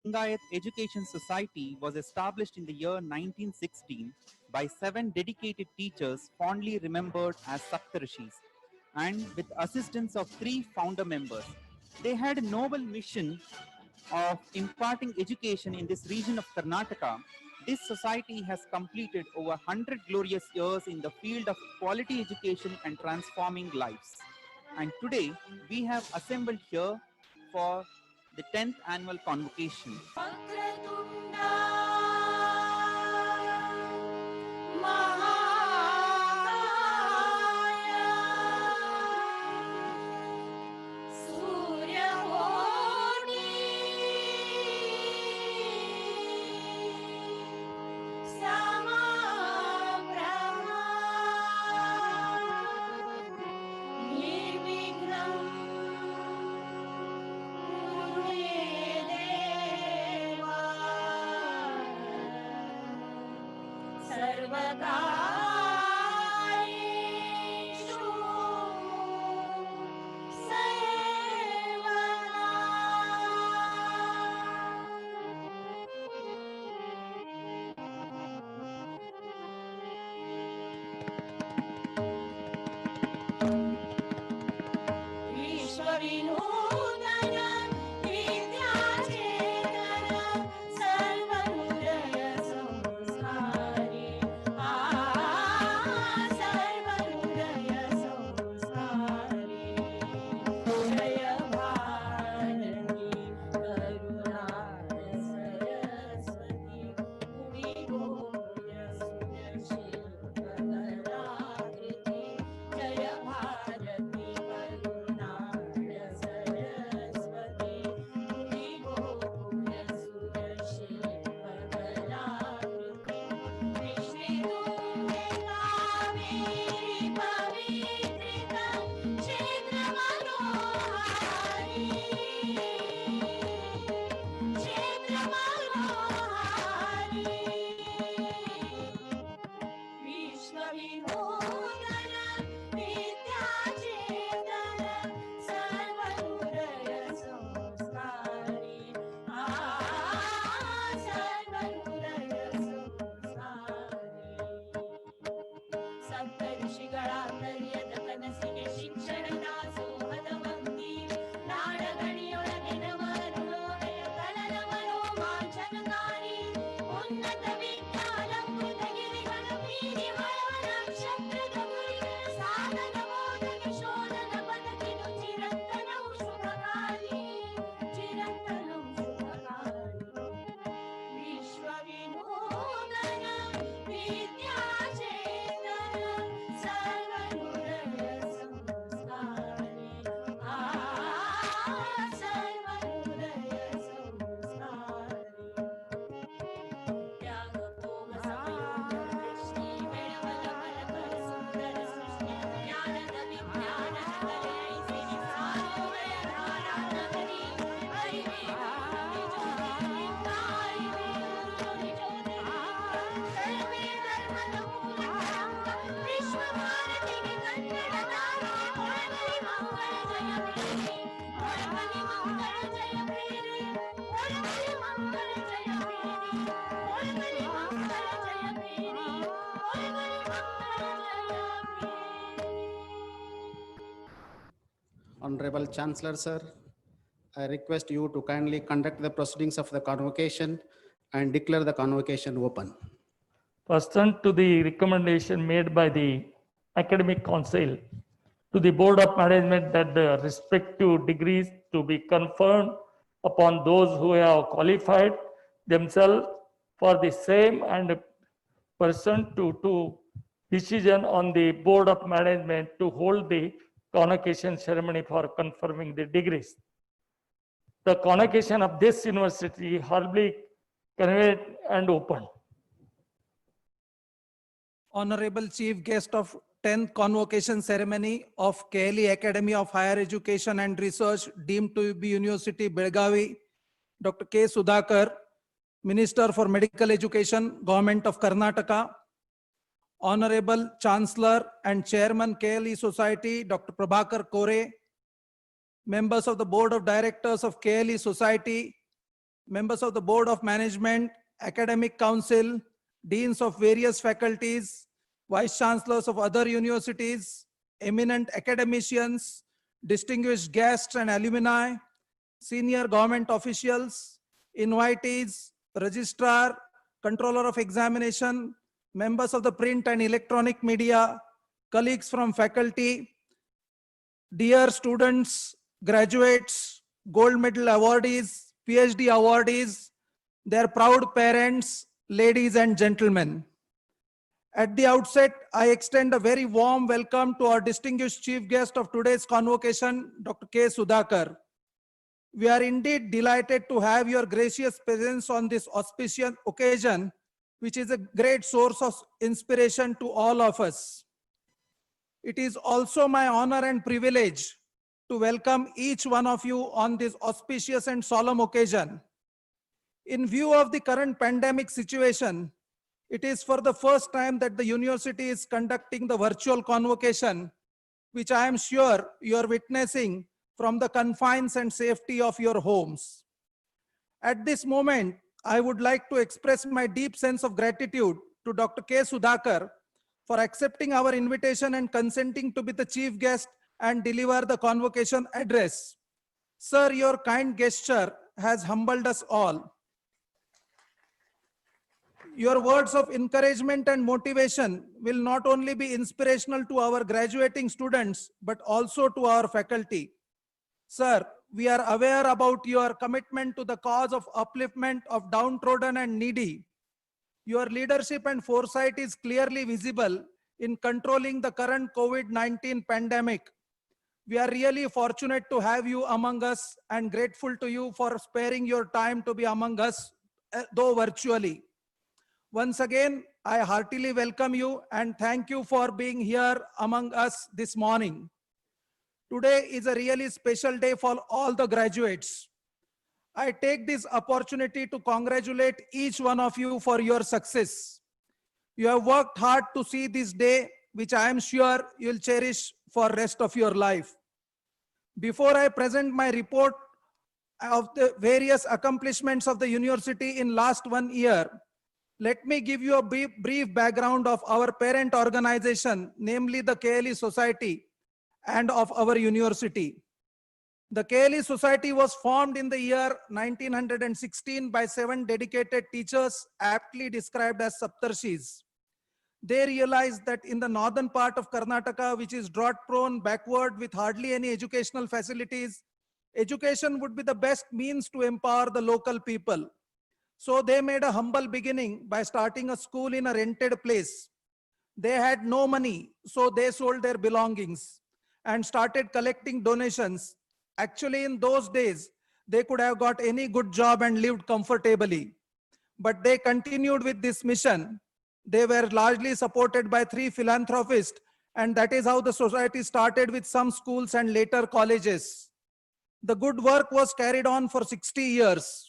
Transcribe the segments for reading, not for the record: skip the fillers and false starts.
Lingayat Education Society was established in the year 1916 by 7 dedicated teachers fondly remembered as Saptarishis, and with assistance of 3 founder members. They had a noble mission of imparting education in this region of Karnataka. This society has completed over 100 glorious years in the field of quality education and transforming lives. And today, we have assembled here for the 10th annual convocation. Honorable Chancellor, sir, I request you to kindly conduct the proceedings of the convocation and declare the convocation open. Pursuant to the recommendation made by the Academic Council to the Board of Management that the respective degrees to be conferred upon those who have qualified themselves for the same, and pursuant to decision on the Board of Management to hold the convocation ceremony for confirming the degrees. The convocation of this university humbly convened and opened. Honorable Chief Guest of 10th Convocation Ceremony of KLE Academy of Higher Education and Research, deemed to be University Belgavi, Dr. K. Sudhakar, Minister for Medical Education, Government of Karnataka. Honorable Chancellor and Chairman KLE Society, Dr. Prabhakar Kore, members of the Board of Directors of KLE Society, members of the Board of Management, Academic Council, deans of various faculties, vice chancellors of other universities, eminent academicians, distinguished guests and alumni, senior government officials, invitees, registrar, controller of examination, members of the print and electronic media, colleagues from faculty, dear students, graduates, gold medal awardees, PhD awardees, their proud parents, ladies and gentlemen. At the outset, I extend a very warm welcome to our distinguished chief guest of today's convocation, Dr. K. Sudhakar. We are indeed delighted to have your gracious presence on this auspicious occasion, which is a great source of inspiration to all of us. It is also my honor and privilege to welcome each one of you on this auspicious and solemn occasion. In view of the current pandemic situation, it is for the first time that the university is conducting the virtual convocation, which I am sure you are witnessing from the confines and safety of your homes. At this moment, I would like to express my deep sense of gratitude to Dr. K. Sudhakar for accepting our invitation and consenting to be the chief guest and deliver the convocation address. Sir, your kind gesture has humbled us all. Your words of encouragement and motivation will not only be inspirational to our graduating students, but also to our faculty. Sir, we are aware about your commitment to the cause of upliftment of downtrodden and needy. Your leadership and foresight is clearly visible in controlling the current COVID-19 pandemic. We are really fortunate to have you among us and grateful to you for sparing your time to be among us, though virtually. Once again, I heartily welcome you and thank you for being here among us this morning. Today is a really special day for all the graduates. I take this opportunity to congratulate each one of you for your success. You have worked hard to see this day, which I am sure you'll cherish for rest of your life. Before I present my report of the various accomplishments of the university in last 1 year, let me give you a brief background of our parent organization, namely the KLE Society, and of our university. The KLE Society was formed in the year 1916 by 7 dedicated teachers, aptly described as Saptarshis. They realized that in the northern part of Karnataka, which is drought-prone, backward, with hardly any educational facilities, education would be the best means to empower the local people. So they made a humble beginning by starting a school in a rented place. They had no money, so they sold their belongings and started collecting donations. Actually, in those days, they could have got any good job and lived comfortably. But they continued with this mission. They were largely supported by 3 philanthropists, and that is how the society started with some schools and later colleges. The good work was carried on for 60 years.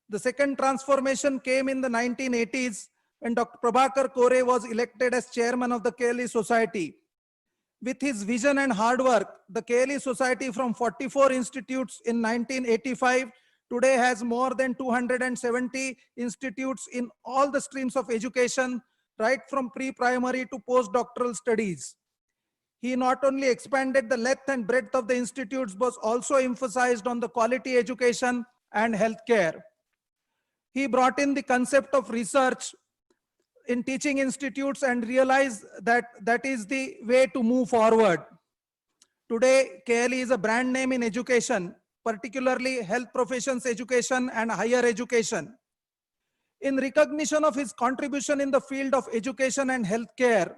The second transformation came in the 1980s when Dr. Prabhakar Kore was elected as chairman of the KLE Society. With his vision and hard work, the KLE Society from 44 institutes in 1985 today has more than 270 institutes in all the streams of education, right from pre-primary to postdoctoral studies. He not only expanded the length and breadth of the institutes, but also emphasized on the quality education and healthcare. He brought in the concept of research in teaching institutes and realized that that is the way to move forward. Today, KLE is a brand name in education, particularly health professions education and higher education. In recognition of his contribution in the field of education and healthcare,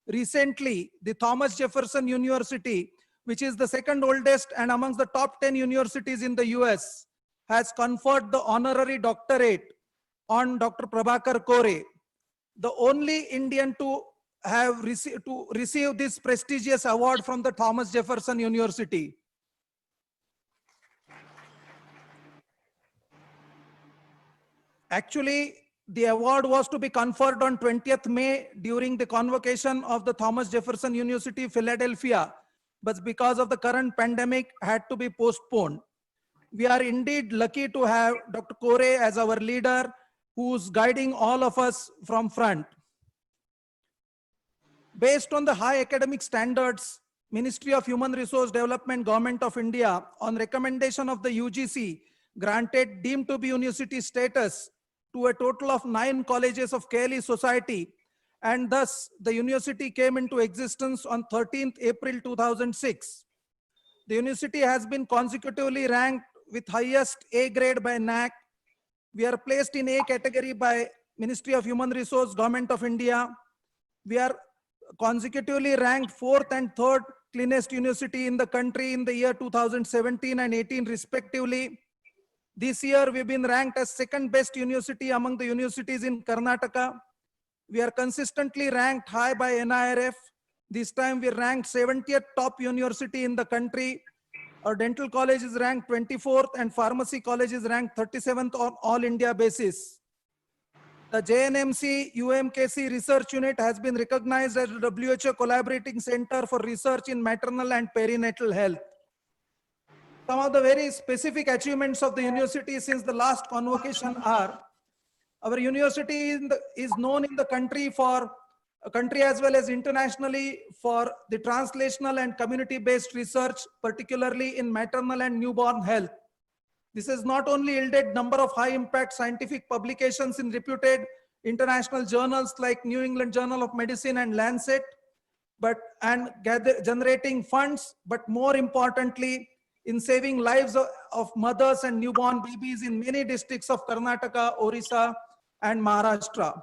recently, the Thomas Jefferson University, which is the second oldest and amongst the top 10 universities in the US, has conferred the honorary doctorate on Dr. Prabhakar Kore, the only Indian to have receive this prestigious award from the Thomas Jefferson University. Actually, the award was to be conferred on 20th May during the convocation of the Thomas Jefferson University, Philadelphia, but because of the current pandemic, had to be postponed. We are indeed lucky to have Dr. Kore as our leader, who's guiding all of us from front. Based on the high academic standards, Ministry of Human Resource Development, Government of India, on recommendation of the UGC, granted deemed to be university status to a total of 9 colleges of KLE Society, and thus the university came into existence on 13th April 2006. The university has been consecutively ranked with highest A grade by NAC. We are placed in A category by Ministry of Human Resource, Government of India. We are consecutively ranked 4th and 3rd cleanest university in the country in the year 2017 and 18 respectively. This year we've been ranked as 2nd best university among the universities in Karnataka. We are consistently ranked high by NIRF. This time we ranked 70th top university in the country. Our dental college is ranked 24th and pharmacy college is ranked 37th on all India basis. The JNMC UMKC research unit has been recognized as the WHO collaborating center for research in maternal and perinatal health. Some of the very specific achievements of the university since the last convocation are: our university is known in the country as well as internationally for the translational and community-based research, particularly in maternal and newborn health. This has not only yielded number of high-impact scientific publications in reputed international journals like New England Journal of Medicine and Lancet, and generating funds, but more importantly, in saving lives of mothers and newborn babies in many districts of Karnataka, Orissa, and Maharashtra.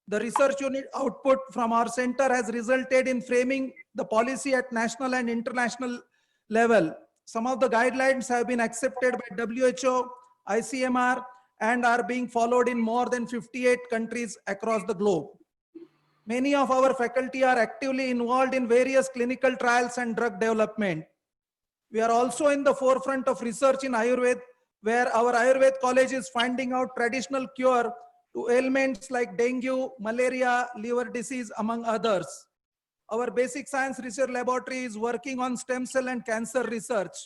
The research unit output from our center has resulted in framing the policy at national and international level. Some of the guidelines have been accepted by WHO, ICMR, and are being followed in more than 58 countries across the globe. Many of our faculty are actively involved in various clinical trials and drug development. We are also in the forefront of research in Ayurveda, where our Ayurveda college is finding out traditional cure to ailments like dengue, malaria, liver disease, among others. Our basic science research laboratory is working on stem cell and cancer research.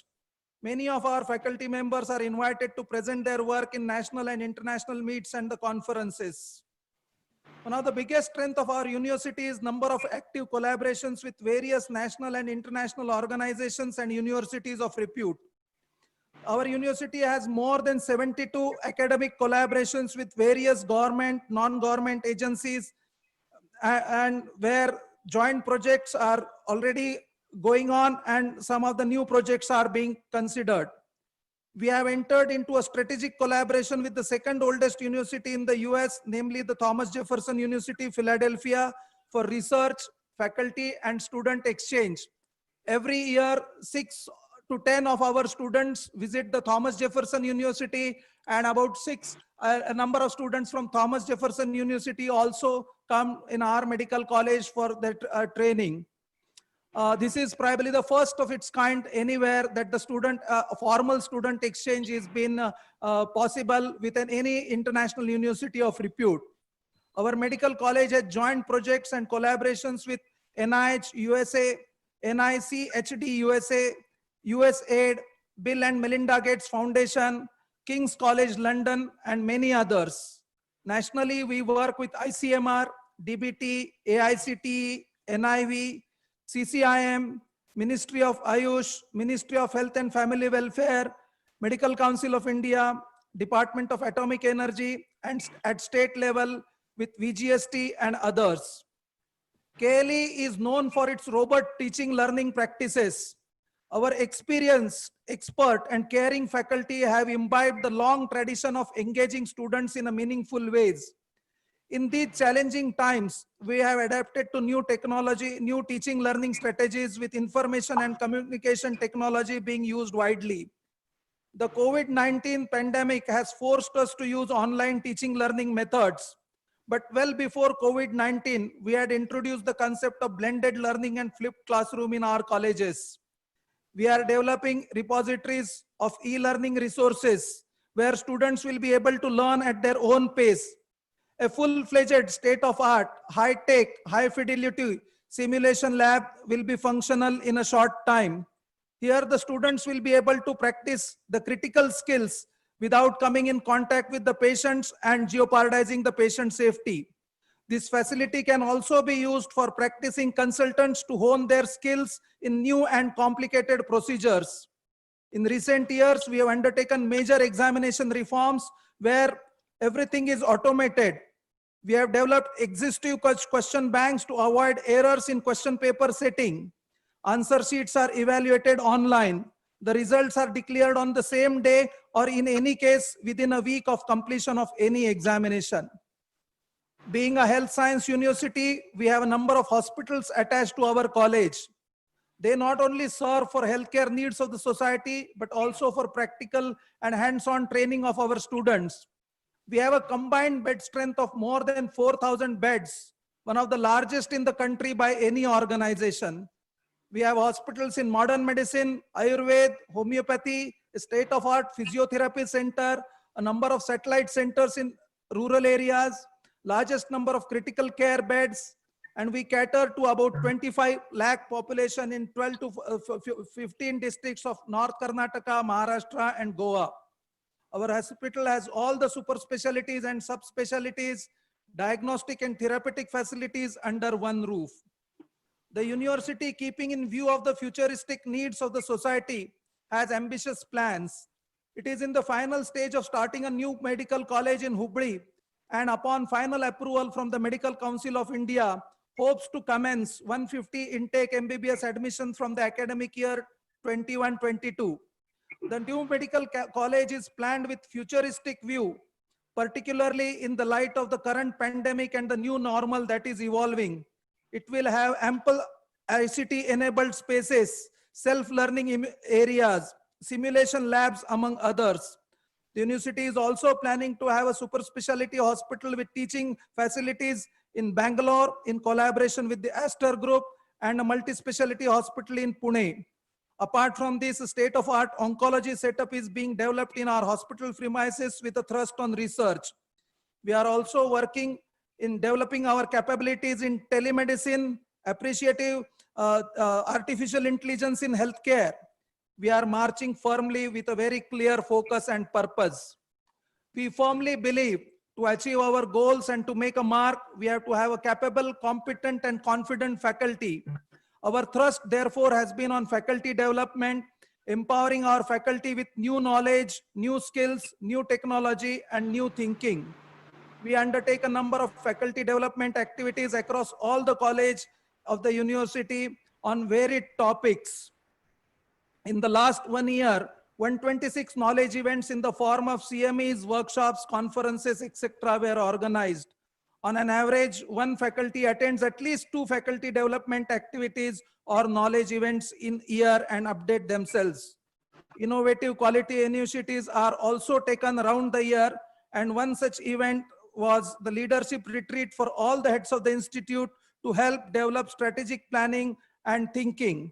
Many of our faculty members are invited to present their work in national and international meets and the conferences. One of the biggest strengths of our university is number of active collaborations with various national and international organizations and universities of repute. Our university has more than 72 academic collaborations with various government, non-government agencies, and where joint projects are already going on and some of the new projects are being considered. We have entered into a strategic collaboration with the 2nd oldest university in the US, namely the Thomas Jefferson University, Philadelphia, for research, faculty, and student exchange. Every year, 6 to 10 of our students visit the Thomas Jefferson University, and about a number of students from Thomas Jefferson University also come in our medical college for their training. This is probably the first of its kind anywhere that the formal student exchange has been possible within any international university of repute. Our medical college has joint projects and collaborations with NIH USA, NIC HD USA, USAID, Bill and Melinda Gates Foundation, King's College London, and many others. Nationally, we work with ICMR, DBT, AICTE, NIV, CCIM, Ministry of Ayush, Ministry of Health and Family Welfare, Medical Council of India, Department of Atomic Energy, and at state level with VGST and others. KLE is known for its robust teaching learning practices. Our experienced, expert, and caring faculty have imbibed the long tradition of engaging students in a meaningful ways. In these challenging times, we have adapted to new technology, new teaching learning strategies with information and communication technology being used widely. The COVID-19 pandemic has forced us to use online teaching learning methods. But well before COVID-19, we had introduced the concept of blended learning and flipped classroom in our colleges. We are developing repositories of e-learning resources where students will be able to learn at their own pace. A full-fledged state-of-art, high-tech, high-fidelity simulation lab will be functional in a short time. Here, the students will be able to practice the critical skills without coming in contact with the patients and jeopardizing the patient safety. This facility can also be used for practicing consultants to hone their skills in new and complicated procedures. In recent years, we have undertaken major examination reforms where everything is automated. We have developed exhaustive question banks to avoid errors in question paper setting. Answer sheets are evaluated online. The results are declared on the same day or in any case within a week of completion of any examination. Being a health science university, we have a number of hospitals attached to our college. They not only serve for healthcare needs of the society, but also for practical and hands-on training of our students. We have a combined bed strength of more than 4,000 beds, one of the largest in the country by any organization. We have hospitals in modern medicine, Ayurveda, homeopathy, a state-of-art physiotherapy center, a number of satellite centers in rural areas, largest number of critical care beds, and we cater to about 25 lakh population in 12 to 15 districts of North Karnataka, Maharashtra, and Goa. Our hospital has all the super specialties and subspecialties, diagnostic and therapeutic facilities under one roof. The university, keeping in view of the futuristic needs of the society, has ambitious plans. It is in the final stage of starting a new medical college in Hubli, and upon final approval from the Medical Council of India, hopes to commence 150 intake MBBS admissions from the academic year 21-22. The new medical college is planned with futuristic view, particularly in the light of the current pandemic and the new normal that is evolving. It will have ample ICT-enabled spaces, self-learning areas, simulation labs, among others. The university is also planning to have a super specialty hospital with teaching facilities in Bangalore in collaboration with the Aster Group, and a multi-specialty hospital in Pune. Apart from this, a state-of-art oncology setup is being developed in our hospital premises with a thrust on research. We are also working in developing our capabilities in telemedicine, appreciative artificial intelligence in healthcare. We are marching firmly with a very clear focus and purpose. We firmly believe to achieve our goals and to make a mark, we have to have a capable, competent, and confident faculty. Our thrust, therefore, has been on faculty development, empowering our faculty with new knowledge, new skills, new technology, and new thinking. We undertake a number of faculty development activities across all the college of the university on varied topics. In the last 1 year, 126 knowledge events in the form of CMEs, workshops, conferences, etc. were organized. On an average, one faculty attends at least 2 faculty development activities or knowledge events in year and update themselves. Innovative quality initiatives are also taken around the year, and one such event was the leadership retreat for all the heads of the institute to help develop strategic planning and thinking.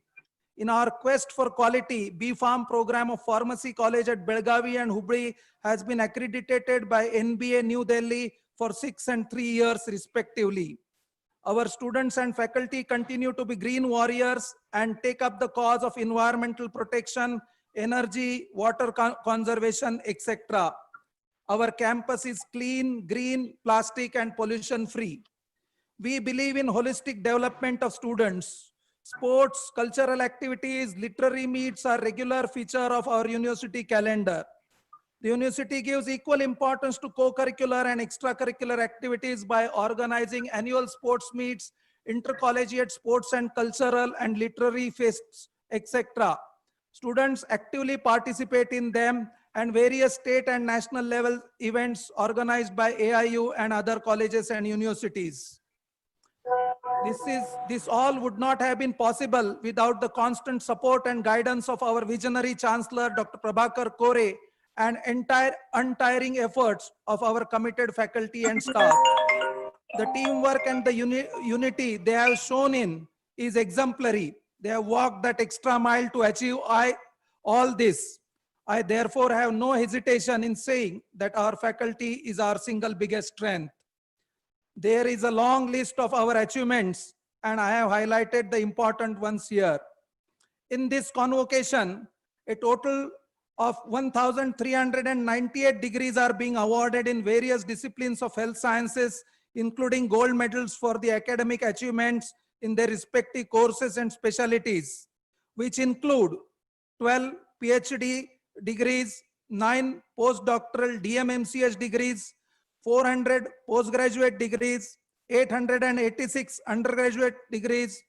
In our quest for quality, B.Pharm program of Pharmacy College at Belgavi and Hubli has been accredited by NBA New Delhi for 6 and 3 years respectively. Our students and faculty continue to be green warriors and take up the cause of environmental protection, energy, water conservation, etc. Our campus is clean, green, plastic, and pollution free. We believe in holistic development of students. Sports, cultural activities, literary meets are regular feature of our university calendar. The university gives equal importance to co-curricular and extracurricular activities by organizing annual sports meets, intercollegiate sports and cultural and literary fests, etc. Students actively participate in them, and various state and national level events organized by AIU and other colleges and universities. This all would not have been possible without the constant support and guidance of our visionary Chancellor, Dr. Prabhakar Kore, and untiring efforts of our committed faculty and staff. The teamwork and the unity they have shown in is exemplary. They have walked that extra mile to achieve all this. I therefore have no hesitation in saying that our faculty is our single biggest strength. There is a long list of our achievements, and I have highlighted the important ones here. In this convocation, a total of 1,398 degrees are being awarded in various disciplines of health sciences, including gold medals for the academic achievements in their respective courses and specialties, which include 12 PhD degrees, 9 postdoctoral DMMCH degrees, 400 postgraduate degrees, 886 undergraduate degrees,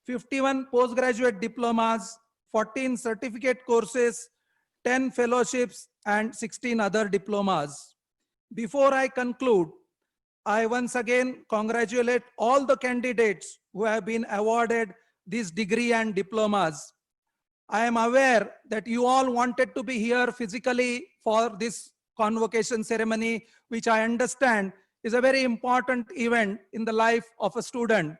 51 postgraduate diplomas, 14 certificate courses, 10 fellowships, and 16 other diplomas. Before I conclude, I once again congratulate all the candidates who have been awarded this degree and diplomas. I am aware that you all wanted to be here physically for this convocation ceremony, which I understand is a very important event in the life of a student.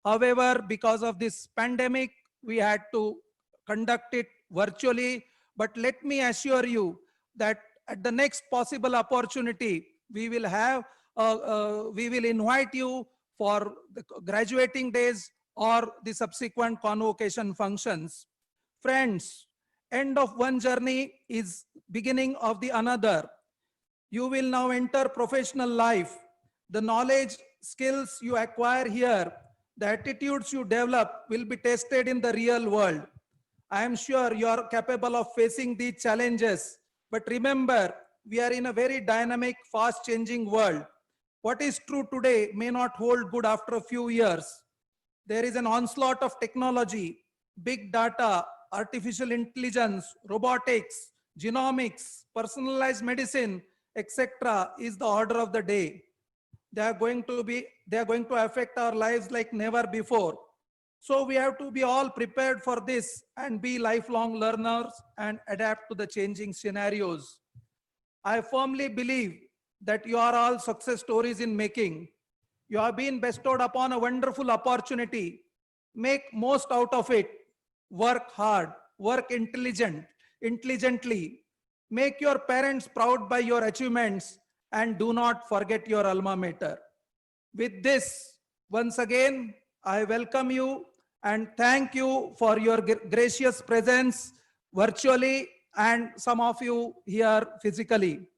However, because of this pandemic, we had to conduct it virtually. But let me assure you that at the next possible opportunity, we will invite you for the graduating days or the subsequent convocation functions. Friends, end of one journey is beginning of the another. You will now enter professional life. The knowledge, skills you acquire here, the attitudes you develop will be tested in the real world. I am sure you are capable of facing these challenges. But remember, we are in a very dynamic, fast-changing world. What is true today may not hold good after a few years. There is an onslaught of technology, big data, artificial intelligence, robotics, genomics, personalized medicine, etc. is the order of the day. They are going to affect our lives like never before. So we have to be all prepared for this and be lifelong learners and adapt to the changing scenarios. I firmly believe that you are all success stories in making. You have been bestowed upon a wonderful opportunity. Make most out of it. Work hard, work intelligently. Make your parents proud by your achievements and do not forget your alma mater. With this, once again, I welcome you and thank you for your gracious presence virtually and some of you here physically.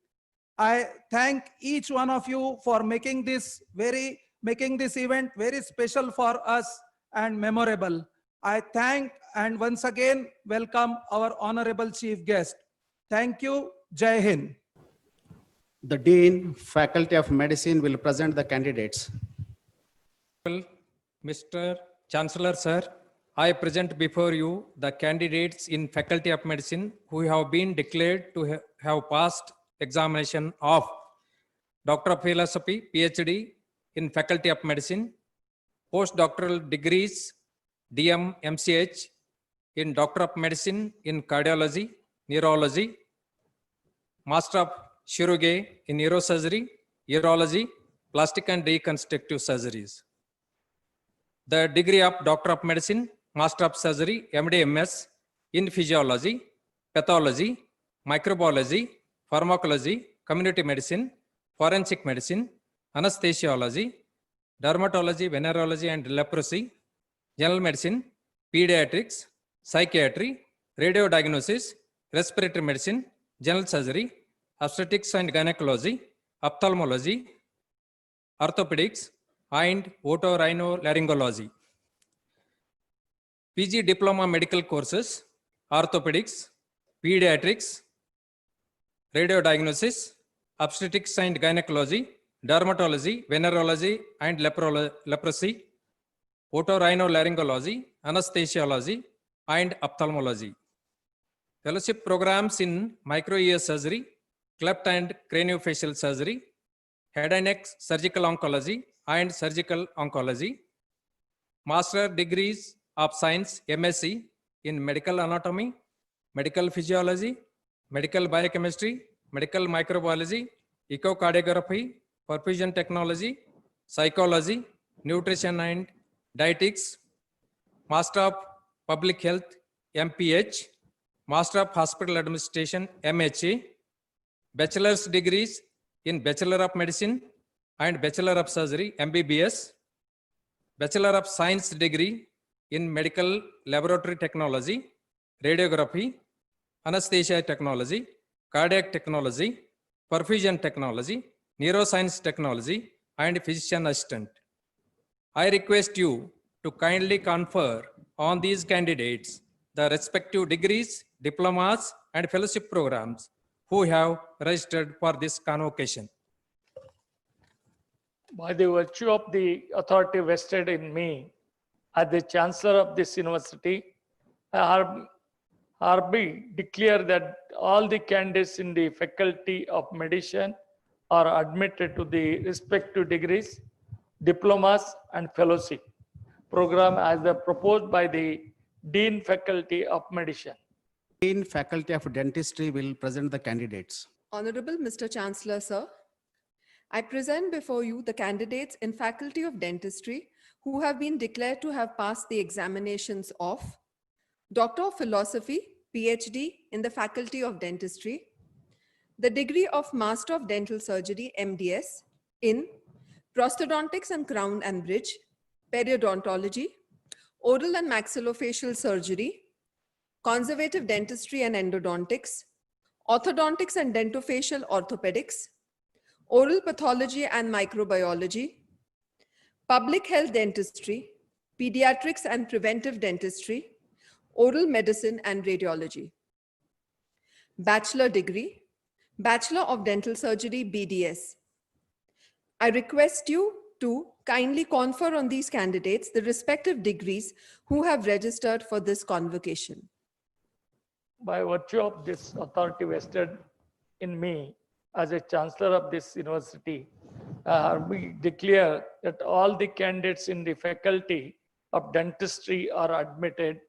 I thank each one of you for making this event very special for us and memorable. I thank and once again welcome our honorable chief guest. Thank you. Jai Hind. The Dean, Faculty of Medicine will present the candidates. Mr. Chancellor Sir, I present before you the candidates in Faculty of Medicine who have been declared to have passed examination of Doctor of Philosophy, PhD in Faculty of Medicine, postdoctoral degrees, DM, MCH in Doctor of Medicine in Cardiology, Neurology, Master of Chirurgy in Neurosurgery, Urology, Plastic and Reconstructive Surgeries. The degree of Doctor of Medicine, Master of Surgery, MD, MS in Physiology, Pathology, Microbiology, Pharmacology, Community Medicine, Forensic Medicine, Anesthesiology, Dermatology, Venerology and Leprosy, General Medicine, Pediatrics, Psychiatry, Radiodiagnosis, Respiratory Medicine, General Surgery, Obstetrics and Gynecology, Ophthalmology, Orthopedics, and Otorhinolaryngology. PG Diploma Medical Courses, Orthopedics, Pediatrics, Radiodiagnosis, Obstetrics and Gynecology, Dermatology, Venerology and Leprosy, Otorhinolaryngology, Anesthesiology, and Ophthalmology. Fellowship programs in microear surgery, cleft and craniofacial surgery, head and neck surgical oncology and surgical oncology. Master degrees of Science, MSc in medical anatomy, medical physiology, medical biochemistry, medical microbiology, echocardiography, perfusion technology, psychology, nutrition and dietetics, Master of Public Health, MPH, Master of Hospital Administration, MHA, bachelor's degrees in Bachelor of Medicine and Bachelor of Surgery, MBBS, Bachelor of Science degree in Medical Laboratory Technology, radiography, anesthesia technology, cardiac technology, perfusion technology, neuroscience technology, and physician assistant. I request you to kindly confer on these candidates the respective degrees, diplomas, and fellowship programs who have registered for this convocation. By the virtue of the authority vested in me as the Chancellor of this university, I hereby declare that all the candidates in the Faculty of Medicine are admitted to the respective degrees, diplomas, and fellowship program as the proposed by the Dean Faculty of Medicine. Dean Faculty of Dentistry will present the candidates. Honorable Mr. Chancellor, sir, I present before you the candidates in Faculty of Dentistry who have been declared to have passed the examinations of Doctor of Philosophy, PhD in the Faculty of Dentistry, the degree of Master of Dental Surgery, MDS, in Prosthodontics and Crown and Bridge, Periodontology, Oral and Maxillofacial Surgery, Conservative Dentistry and Endodontics, Orthodontics and Dentofacial Orthopedics, Oral Pathology and Microbiology, Public Health Dentistry, Pediatrics and Preventive Dentistry, Oral Medicine and Radiology. Bachelor degree, Bachelor of Dental Surgery, BDS. I request you to kindly confer on these candidates the respective degrees who have registered for this convocation. By virtue of this authority vested in me as a Chancellor of this university, we declare that all the candidates in the Faculty of Dentistry are admitted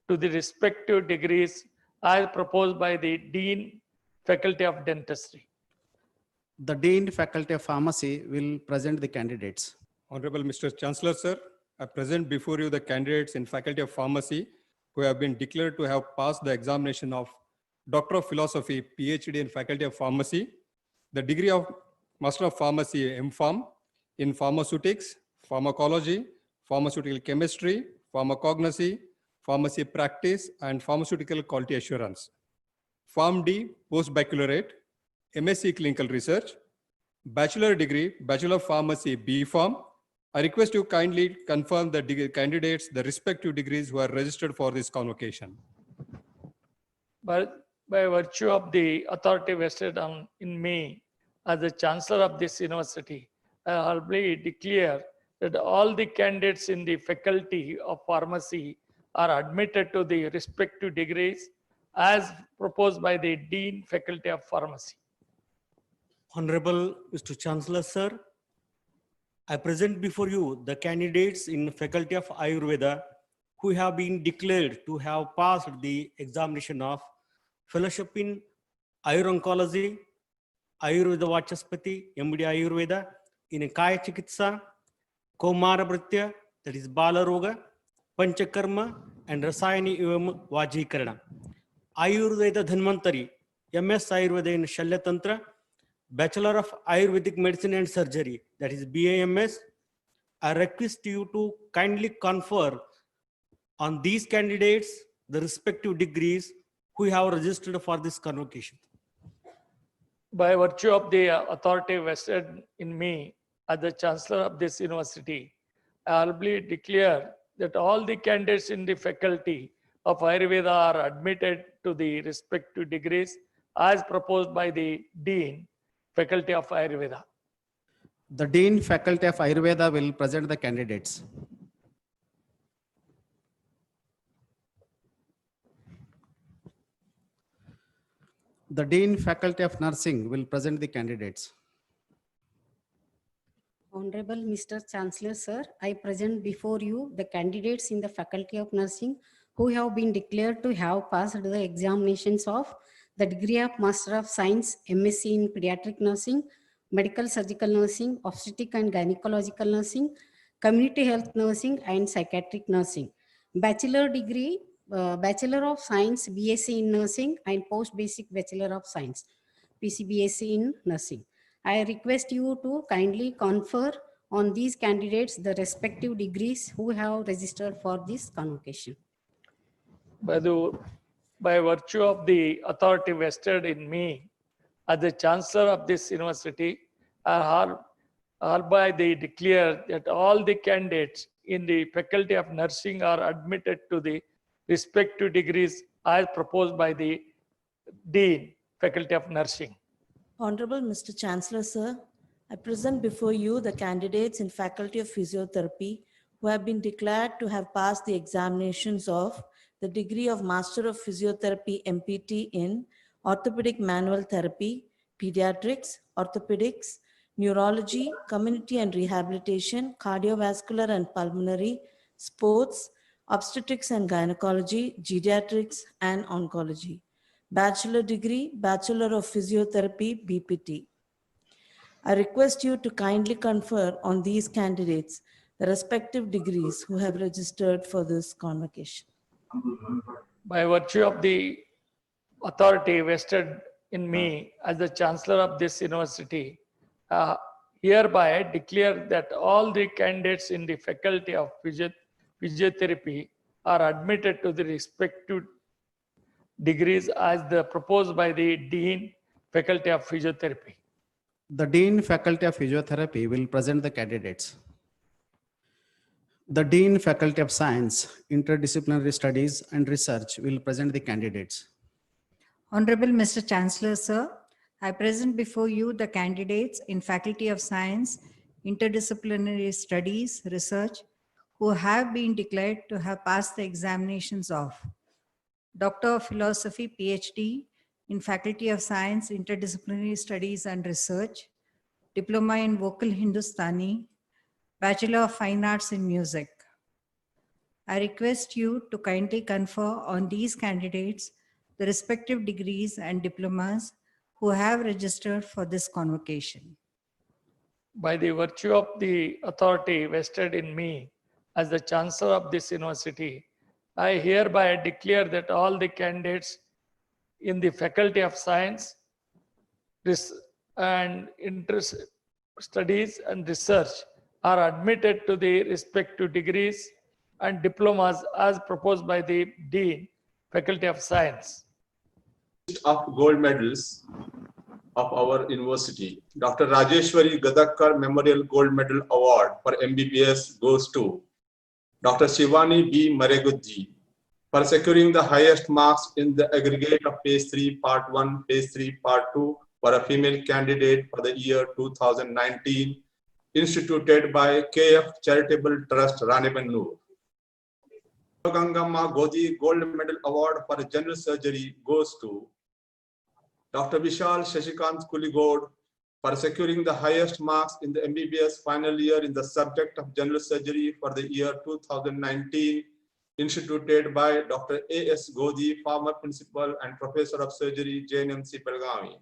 to the respective degrees as proposed by the Dean Faculty of Dentistry. The Dean Faculty of Pharmacy will present the candidates. Honorable Mr. Chancellor, sir, I present before you the candidates in Faculty of Pharmacy who have been declared to have passed the examination of Doctor of Philosophy, PhD in Faculty of Pharmacy, the degree of Master of Pharmacy, MPharm, in Pharmaceutics, Pharmacology, Pharmaceutical Chemistry, Pharmacognosy, Pharmacy Practice, and Pharmaceutical Quality Assurance. PharmD, Postbaccalaureate, MSc Clinical Research, Bachelor degree, Bachelor of Pharmacy, BPharm. I request you kindly confirm the candidates, the respective degrees who are registered for this convocation. By virtue of the authority vested in me as the Chancellor of this university, I humbly declare that all the candidates in the Faculty of Pharmacy are admitted to the respective degrees as proposed by the Dean Faculty of Pharmacy. Honorable Mr. Chancellor, sir, I present before you the candidates in Faculty of Ayurveda who have been declared to have passed the examination of Fellowship in Ayur-Oncology, Ayurveda Vachaspati, MD Ayurveda, in Kaya Chikitsa, Komara Britya, that is Bala Roga, Panchakarma, and Rasayani Evam Vajikarana. Ayurveda Dhanvantari, MS Ayurveda in Shalya Tantra, Bachelor of Ayurvedic Medicine and Surgery, that is BAMS. I request you to kindly confer on these candidates the respective degrees who have registered for this convocation. By virtue of the authority vested in me as the Chancellor of this university, I humbly declare that all the candidates in the Faculty of Ayurveda are admitted to the respective degrees as proposed by the Dean Faculty of Ayurveda. The Dean Faculty of Ayurveda will present the candidates. The Dean Faculty of Nursing will present the candidates. Honorable Mr. Chancellor, sir, I present before you the candidates in the Faculty of Nursing who have been declared to have passed the examinations of the degree of Master of Science, MSc in Pediatric Nursing, Medical Surgical Nursing, Obstetric and Gynecological Nursing, Community Health Nursing, and Psychiatric Nursing. Bachelor degree, Bachelor of Science, BSc in Nursing, and Post Basic Bachelor of Science, PCBSc in Nursing. I request you to kindly confer on these candidates the respective degrees who have registered for this convocation. By the by virtue of the authority vested in me as the Chancellor of this university, I hereby declare that all the candidates in the Faculty of Nursing are admitted to the respective degrees as proposed by the Dean, Faculty of Nursing. Honorable Mr. Chancellor, sir, I present before you the candidates in Faculty of Physiotherapy who have been declared to have passed the examinations of the degree of Master of Physiotherapy MPT in Orthopedic Manual Therapy, Pediatrics, Orthopedics, Neurology, Community and Rehabilitation, Cardiovascular and Pulmonary, Sports, Obstetrics and Gynecology, Geriatrics and Oncology. Bachelor degree, Bachelor of Physiotherapy, BPT. I request you to kindly confer on these candidates the respective degrees who have registered for this convocation. By virtue of the authority vested in me as the Chancellor of this university, hereby declare that all the candidates in the Faculty of Physiotherapy are admitted to the respective degrees as proposed by the Dean, Faculty of Physiotherapy. The Dean, Faculty of Physiotherapy will present the candidates. The Dean, Faculty of Science, Interdisciplinary Studies and Research will present the candidates. Honorable Mr. Chancellor, sir, I present before you the candidates in Faculty of Science, Interdisciplinary Studies, Research, who have been declared to have passed the examinations of Doctor of Philosophy, PhD, in Faculty of Science, Interdisciplinary Studies and Research, Diploma in Vocal Hindustani, Bachelor of Fine Arts in Music. I request you to kindly confer on these candidates the respective degrees and diplomas who have registered for this convocation. By the virtue of the authority vested in me as the Chancellor of this university, I hereby declare that all the candidates in the Faculty of Science and Studies and Research are admitted to the respective degrees and diplomas as proposed by the Dean, Faculty of Science. Of gold medals of our university. Dr. Rajeshwari Gadakkar Memorial Gold Medal Award for MBBS goes to Dr. Shivani B. Maregudji for securing the highest marks in the aggregate of Phase 3 Part 1, Phase 3 Part 2 for a female candidate for the year 2019, instituted by KF Charitable Trust, Ranebennur. Gangamma Godi Gold Medal Award for General Surgery goes to Dr. Vishal Shashikant Kuligod for securing the highest marks in the MBBS final year in the subject of General Surgery for the year 2019, instituted by Dr. A.S. Godi, former Principal and Professor of Surgery, JNMC Belgavi.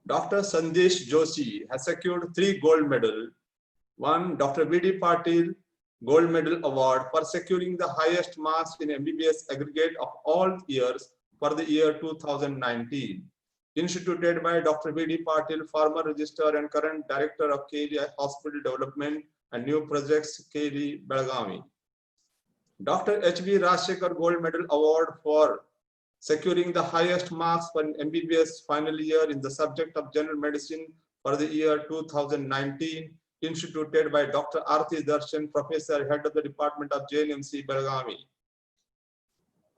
Dr. Sandesh Joshi has secured 3 gold medals. One, Dr. V.D. Patil Gold Medal Award for securing the highest marks in MBBS aggregate of all years for the year 2019, instituted by Dr. V.D. Patil, former Registrar and current Director of KLE Hospital Development and New Projects, KLE, Belgavi. Dr. H.B. Rajshekar Gold Medal Award for securing the highest marks for an MBBS final year in the subject of General Medicine for the year 2019, instituted by Dr. Arti Darshan, Professor, Head of the Department of JNMC, Belgavi.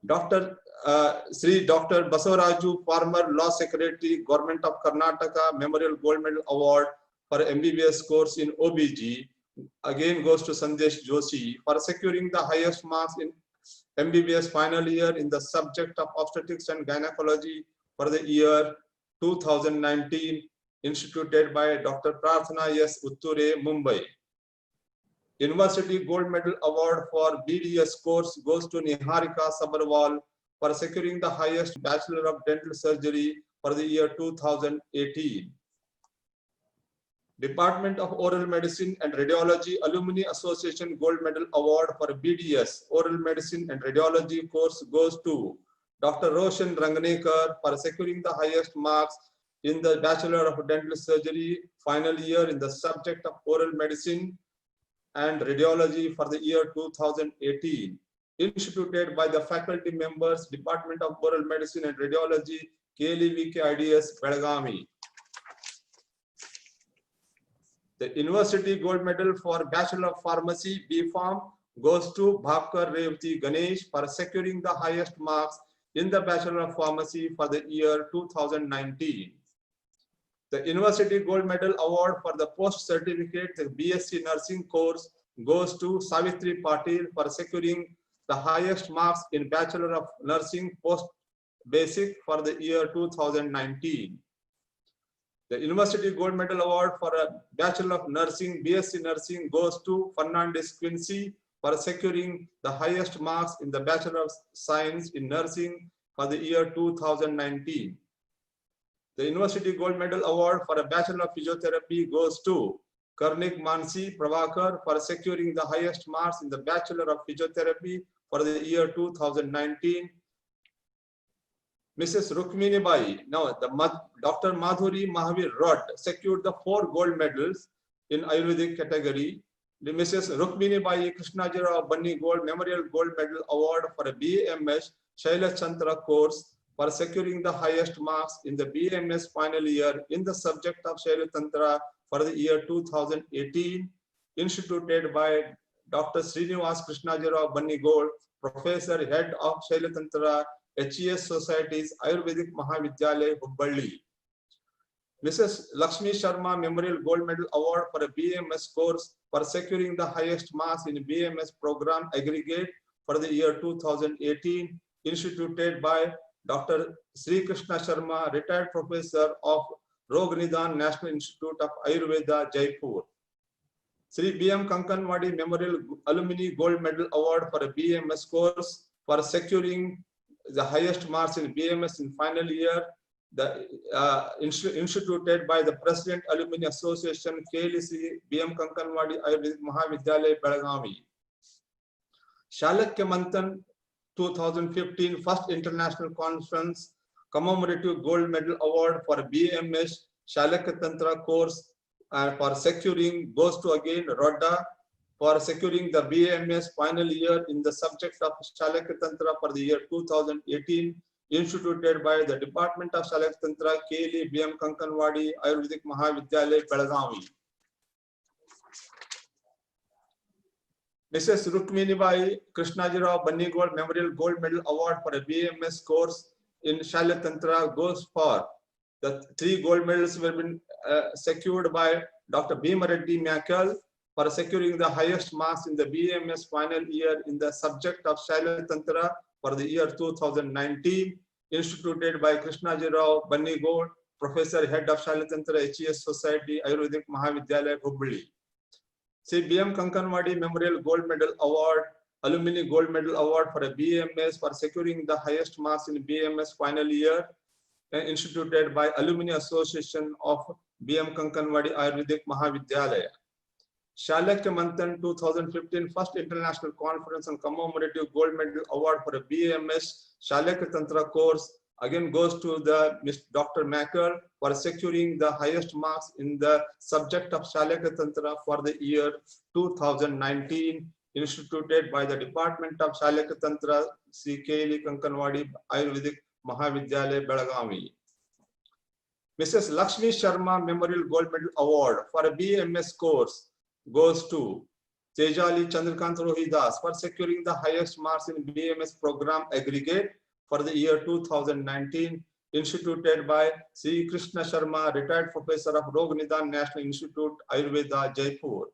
Dr. Basavaraju, former Law Secretary, Government of Karnataka, Memorial Gold Medal Award for MBBS course in OBG, again goes to Sandesh Joshi for securing the highest marks in MBBS final year in the subject of Obstetrics and Gynecology for the year 2019, instituted by Dr. Prarthana S. Utture, Mumbai. University Gold Medal Award for BDS course goes to Niharika Sabharwal for securing the highest Bachelor of Dental Surgery for the year 2018. Department of Oral Medicine and Radiology Alumni Association Gold Medal Award for BDS Oral Medicine and Radiology course goes to Dr. Roshan Rangnekar for securing the highest marks in the Bachelor of Dental Surgery final year in the subject of Oral Medicine and Radiology for the year 2018. instituted by the faculty members, Department of Oral Medicine and Radiology, KLE IDS, Belgavi. The University Gold Medal for Bachelor of Pharmacy, B.Pharm, goes to Bhavkar Revati Ganesh for securing the highest marks in the Bachelor of Pharmacy for the year 2019. The University Gold Medal Award for the post-certificate, the BSc Nursing course, goes to Savitri Patil for securing the highest marks in Bachelor of Nursing post-basic for the year 2019. The University Gold Medal Award for a Bachelor of Nursing, BSc Nursing, goes to Fernandez Quincy for securing the highest marks in the Bachelor of Science in Nursing for the year 2019. The University Gold Medal Award for a Bachelor of Physiotherapy goes to Karnik Mansi Pravakar for securing the highest marks in the Bachelor of Physiotherapy for the year 2019. Mrs. Rukmini Bai, Dr. Madhuri Mahavir Rod secured the 4 gold medals in Ayurvedic category. The Mrs. Rukmini Bai Krishnajirao Bunny Gold Memorial Gold Medal Award for a BAMS Shailash Chantra course for securing the highest marks in the BAMS final year in the subject of Shailash Tantra for the year 2018, instituted by Dr. Srinivas Krishnajirao Bunny Gold, Professor, Head of Shailash Tantra, HES Societies, Ayurvedic Mahavidyalaya, Hubballi. Mrs. Lakshmi Sharma Memorial Gold Medal Award for a BAMS course for securing the highest marks in BAMS program aggregate for the year 2018, instituted by Dr. Sri Krishna Sharma, retired professor of Rog Nidan National Institute of Ayurveda, Jaipur. Sri B.M. Kankanwadi Memorial Alumni Gold Medal Award for a BAMS course for securing the highest marks in BAMS in final year, instituted by the President Alumni Association, KLC, B.M. Kankanwadi Ayurvedic Mahavidyalaya, Belgavi. Shalakya Manthan 2015 First International Conference Commemorative Gold Medal Award for BAMS Shalakya Tantra course for securing goes to again Rodda for securing the BAMS final year in the subject of Shalakya Tantra for the year 2018, instituted by the Department of Shalakya Tantra, KLE, B.M. Kankanwadi Ayurvedic Mahavidyalaya, Belgavi. Mrs. Rukmini Bai Krishnajirao Bunny Gold Memorial Gold Medal Award for a BAMS course in Shalakya Tantra goes for the 3 gold medals were been secured by Dr. Bhima Reddy Makal for securing the highest marks in the BAMS final year in the subject of Shalakya Tantra for the year 2019, instituted by Krishnajirao Bunny Gold, Professor, Head of Shalakya Tantra, HES Society, Ayurvedic Mahavidyalaya, Hubballi. B.M. Kankanwadi Memorial Gold Medal Award, Alumni Gold Medal Award for a BAMS for securing the highest marks in BAMS final year, instituted by Alumni Association of B.M. Kankanwadi Ayurvedic Mahavidyalaya. Shalakya Manthan 2015 First International Conference on Commemorative Gold Medal Award for a BAMS Shalakya Tantra course again goes to the Dr. Makar for securing the highest marks in the subject of Shalakya Tantra for the year 2019, instituted by the Department of Shalakya Tantra, KLE Kankanwadi Ayurvedic Mahavidyalaya, Belgavi. Mrs. Lakshmi Sharma Memorial Gold Medal Award for a BAMS course goes to Tejali Chandrakant Rohidas for securing the highest marks in BAMS program aggregate for the year 2019, instituted by Sri Krishna Sharma, retired professor of Rog Nidan National Institute, Ayurveda, Jaipur.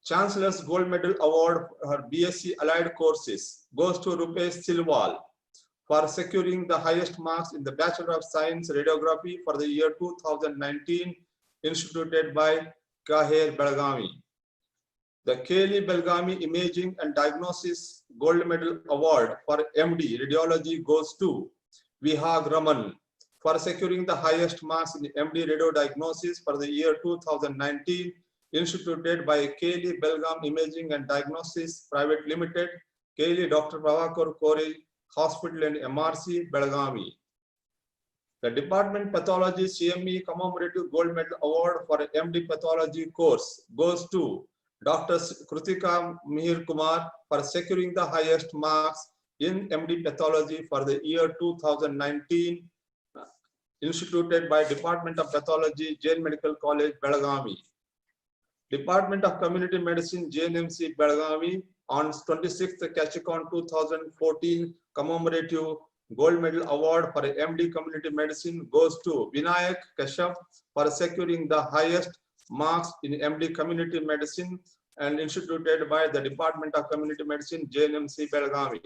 Chancellor's Gold Medal Award for BSc Allied Courses goes to Rupesh Silwal for securing the highest marks in the Bachelor of Science Radiography for the year 2019, instituted by Kaher, Belgavi. The KLE Belgavi Imaging and Diagnosis Gold Medal Award for MD Radiology goes to Vihag Raman for securing the highest marks in MD Radio Diagnosis for the year 2019, instituted by KLE Belgaum Imaging and Diagnosis Private Limited, KLE Dr. Pravakar Kore Hospital and MRC, Belgavi. The Department Pathology CME Commemorative Gold Medal Award for MD Pathology course goes to Dr. Krutika Mihir Kumar for securing the highest marks in MD Pathology for the year 2019, instituted by Department of Pathology, Jain Medical College, Belgavi. Department of Community Medicine, JNMC, Belgavi, on 26th Kachikon 2014 commemorative gold medal award for MD Community Medicine goes to Vinayak Kashyap for securing the highest marks in MD Community Medicine and instituted by the Department of Community Medicine, JNMC, Belgavi.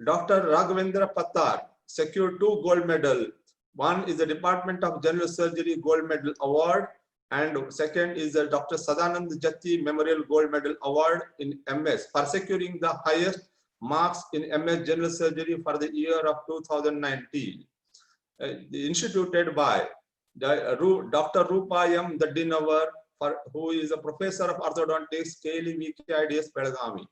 Dr. Raghavendra Pattar secured 2 gold medals. One is the Department of General Surgery Gold Medal Award, and second is the Dr. Sadanand Jatti Memorial Gold Medal Award in MS for securing the highest marks in MS General Surgery for the year of 2019. Instituted by Dr. Rupa M. Daddinavar, who is a professor of orthodontics, KLE VKIDS, Belgavi.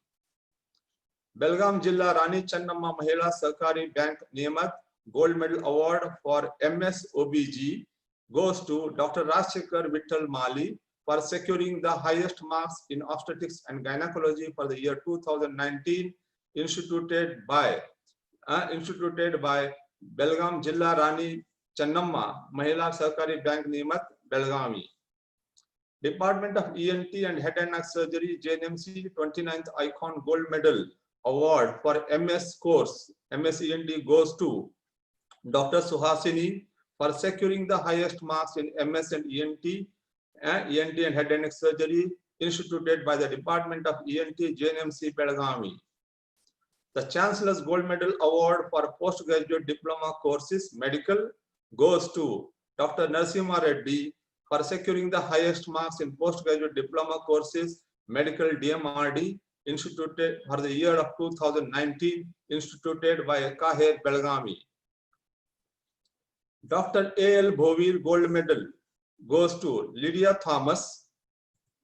Belgaum Jilla Rani Channamma Mahila Sahkari Bank Niyamat Gold Medal Award for MS OBG goes to Dr. Rajshekhar Vittal Mali for securing the highest marks in obstetrics and gynecology for the year 2019, instituted by Belgaum Jilla Rani Channamma Mahila Sahkari Bank Niyamat, Belgavi. Department of ENT and Head and Neck Surgery, JNMC, 29th Icon Gold Medal Award for MS course, MS ENT goes to Dr. Suhasini for securing the highest marks in MS and ENT and Head and Neck Surgery, instituted by the Department of ENT, JNMC, Belgavi. The Chancellor's Gold Medal Award for Postgraduate Diploma Courses, Medical, goes to Dr. Narasimha Reddy for securing the highest marks in Postgraduate Diploma Courses, Medical, DMRD, instituted for the year of 2019, instituted by Kaher, Belgavi. Dr. A.L. Bhovir Gold Medal goes to Lydia Thomas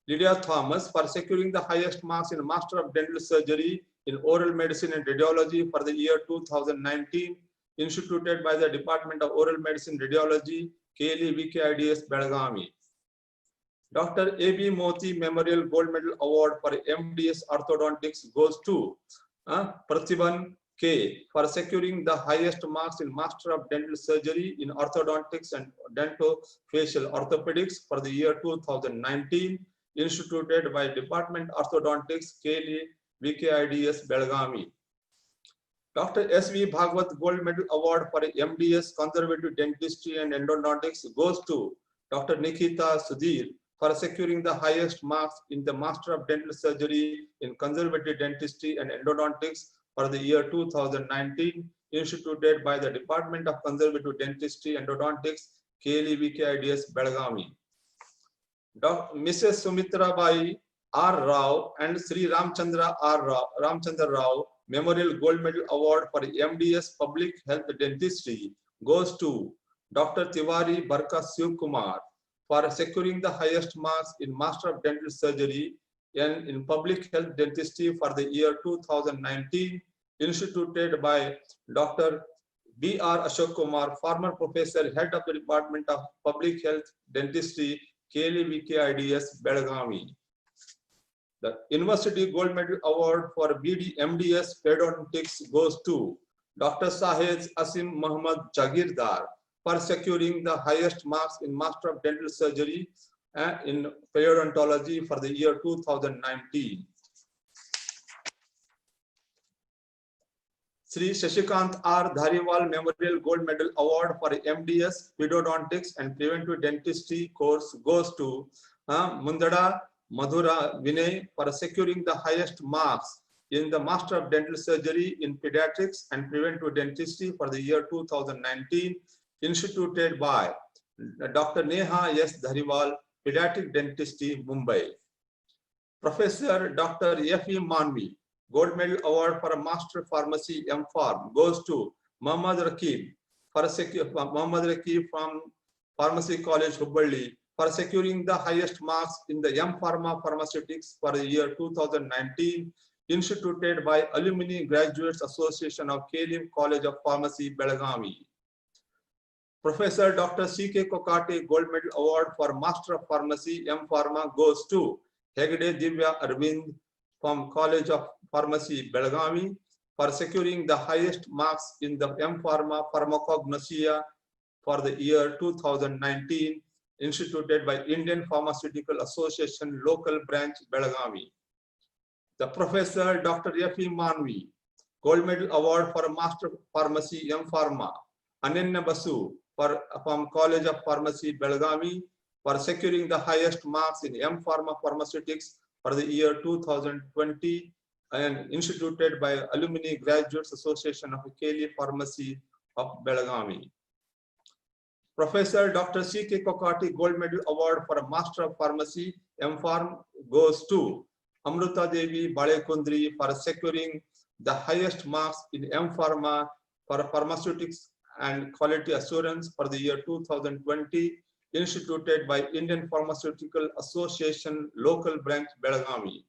for securing the highest marks in Master of Dental Surgery in Oral Medicine and Radiology for the year 2019, instituted by the Department of Oral Medicine Radiology, KLE VKIDS, Belgavi. Dr. A.B. Moti Memorial Gold Medal Award for MDS Orthodontics goes to Pratibhan K for securing the highest marks in Master of Dental Surgery in Orthodontics and Dentofacial Orthopedics for the year 2019, instituted by Department Orthodontics, KLE VKIDS, Belgavi. Dr. S.V. Bhagwat Gold Medal Award for MDS Conservative Dentistry and Endodontics goes to Dr. Nikita Sudhir for securing the highest marks in the Master of Dental Surgery in Conservative Dentistry and Endodontics for the year 2019, instituted by the Department of Conservative Dentistry and Endodontics, KLE VKIDS, Belgavi. Mrs. Sumitra Bai R. Rao and Sri Ramchandra Rao Memorial Gold Medal Award for MDS Public Health Dentistry goes to Dr. Tiwari Barka Shiv Kumar for securing the highest marks in Master of Dental Surgery and in Public Health Dentistry for the year 2019, instituted by Dr. B.R. Ashok Kumar, former professor, head of the Department of Public Health Dentistry, KLE VKIDS, Belgavi. The University Gold Medal Award for BD MDS Periodontics goes to Dr. Sahed Asim Muhammad Jagirdar for securing the highest marks in Master of Dental Surgery in Periodontology for the year 2019. Sri Shashikant R. Dhariwal Memorial Gold Medal Award for MDS Periodontics and Preventive Dentistry course goes to Mundada Madhura Vinay for securing the highest marks in the Master of Dental Surgery in Pediatrics and Preventive Dentistry for the year 2019, instituted by Dr. Neha S. Dhariwal, Pediatric Dentistry, Mumbai. Professor Dr. F.E. Manvi, Gold Medal Award for a Master Pharmacy M.Pharm goes to Muhammad Rakib from Pharmacy College, Hubballi, for securing the highest marks in the M.Pharma Pharmaceutics for the year 2019, instituted by Alumni Graduates Association of Kalim College of Pharmacy, Belgavi. Professor Dr. C.K. Kokate Gold Medal Award for Master of Pharmacy M Pharma goes to Hegde Divya Arvind from College of Pharmacy, Belgavi, for securing the highest marks in the M Pharma Pharmacognosia for the year 2019, instituted by Indian Pharmaceutical Association Local Branch, Belgavi. The Professor Dr. F.E. Manvi Gold Medal Award for Master of Pharmacy M Pharma, Ananya Basu from College of Pharmacy, Belgavi, for securing the highest marks in M Pharma Pharmaceutics for the year 2020 and instituted by Alumni Graduates Association of Keli Pharmacy of Belgavi. Professor Dr. C.K. Kokate Gold Medal Award for Master of Pharmacy M Pharm goes to Amruta Devi Balekundri for securing the highest marks in M Pharma for Pharmaceutics and Quality Assurance for the year 2020, instituted by Indian Pharmaceutical Association Local Branch, Belgavi.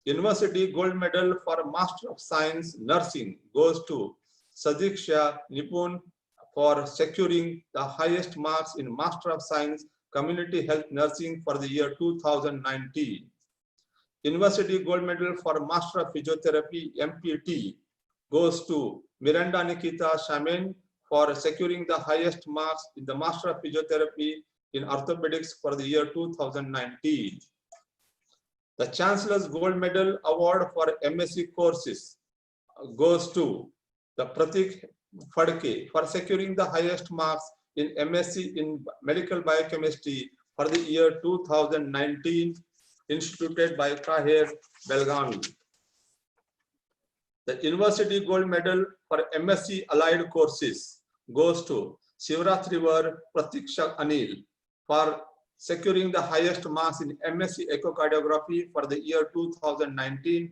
University Gold Medal for Master of Science Nursing goes to Sadiksha Nipun for securing the highest marks in Master of Science Community Health Nursing for the year 2019. University Gold Medal for Master of Physiotherapy MPT goes to Miranda Nikita Shamen for securing the highest marks in the Master of Physiotherapy in Orthopedics for the year 2019. The Chancellor's Gold Medal Award for MSc courses goes to the Pratik Phadke for securing the highest marks in MSc in Medical Biochemistry for the year 2019, instituted by Kahir, Belgavi. The University Gold Medal for MSc Allied Courses goes to Shivratrivar Pratiksha Anil for securing the highest marks in MSc Echocardiography for the year 2019.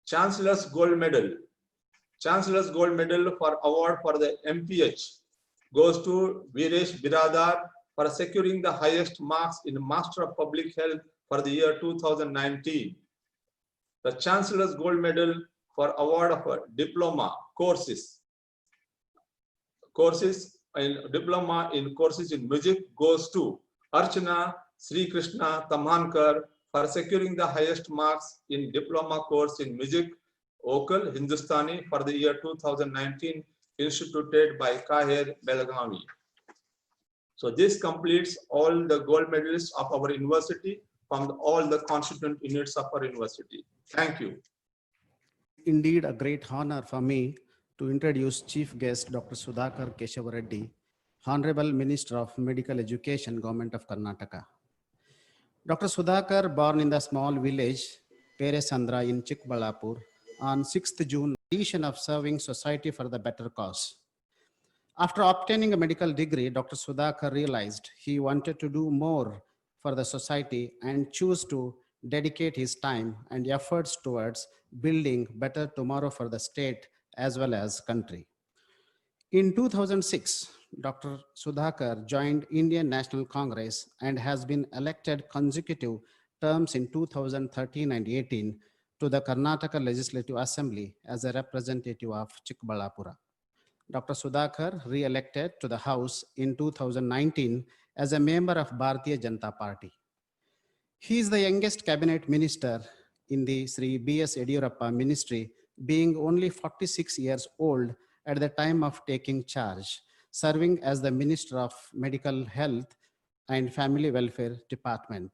Chancellor's Gold Medal for award for the MPH goes to Viresh Biradar for securing the highest marks in Master of Public Health for the year 2019. The Chancellor's Gold Medal for award of a diploma courses in courses in music goes to Archana Sri Krishna Tamhankar for securing the highest marks in diploma course in music vocal Hindustani for the year 2019, instituted by Kahir, Belgavi. So this completes all the gold medalists of our university from all the constituent units of our university. Thank you. Indeed a great honor for me to introduce Chief Guest Dr. Sudhakar Keshava Reddy, Honorable Minister of Medical Education, Government of Karnataka. Dr. Sudhakar, born in the small village Peresandra in Chikbalapur on 6th June, edition of serving society for the better cause. After obtaining a medical degree, Dr. Sudhakar realized he wanted to do more for the society and chose to dedicate his time and efforts towards building better tomorrow for the state as well as country. In 2006, Dr. Sudhakar joined Indian National Congress and has been elected consecutive terms in 2013 and 18 to the Karnataka Legislative Assembly as a representative of Chikbalapura. Dr. Sudhakar re-elected to the House in 2019 as a member of Bharatiya Janata Party. He is the youngest cabinet minister in the Sri B.S. Yediyurappa ministry, being only 46 years old at the time of taking charge, serving as the Minister of Medical Health and Family Welfare Department.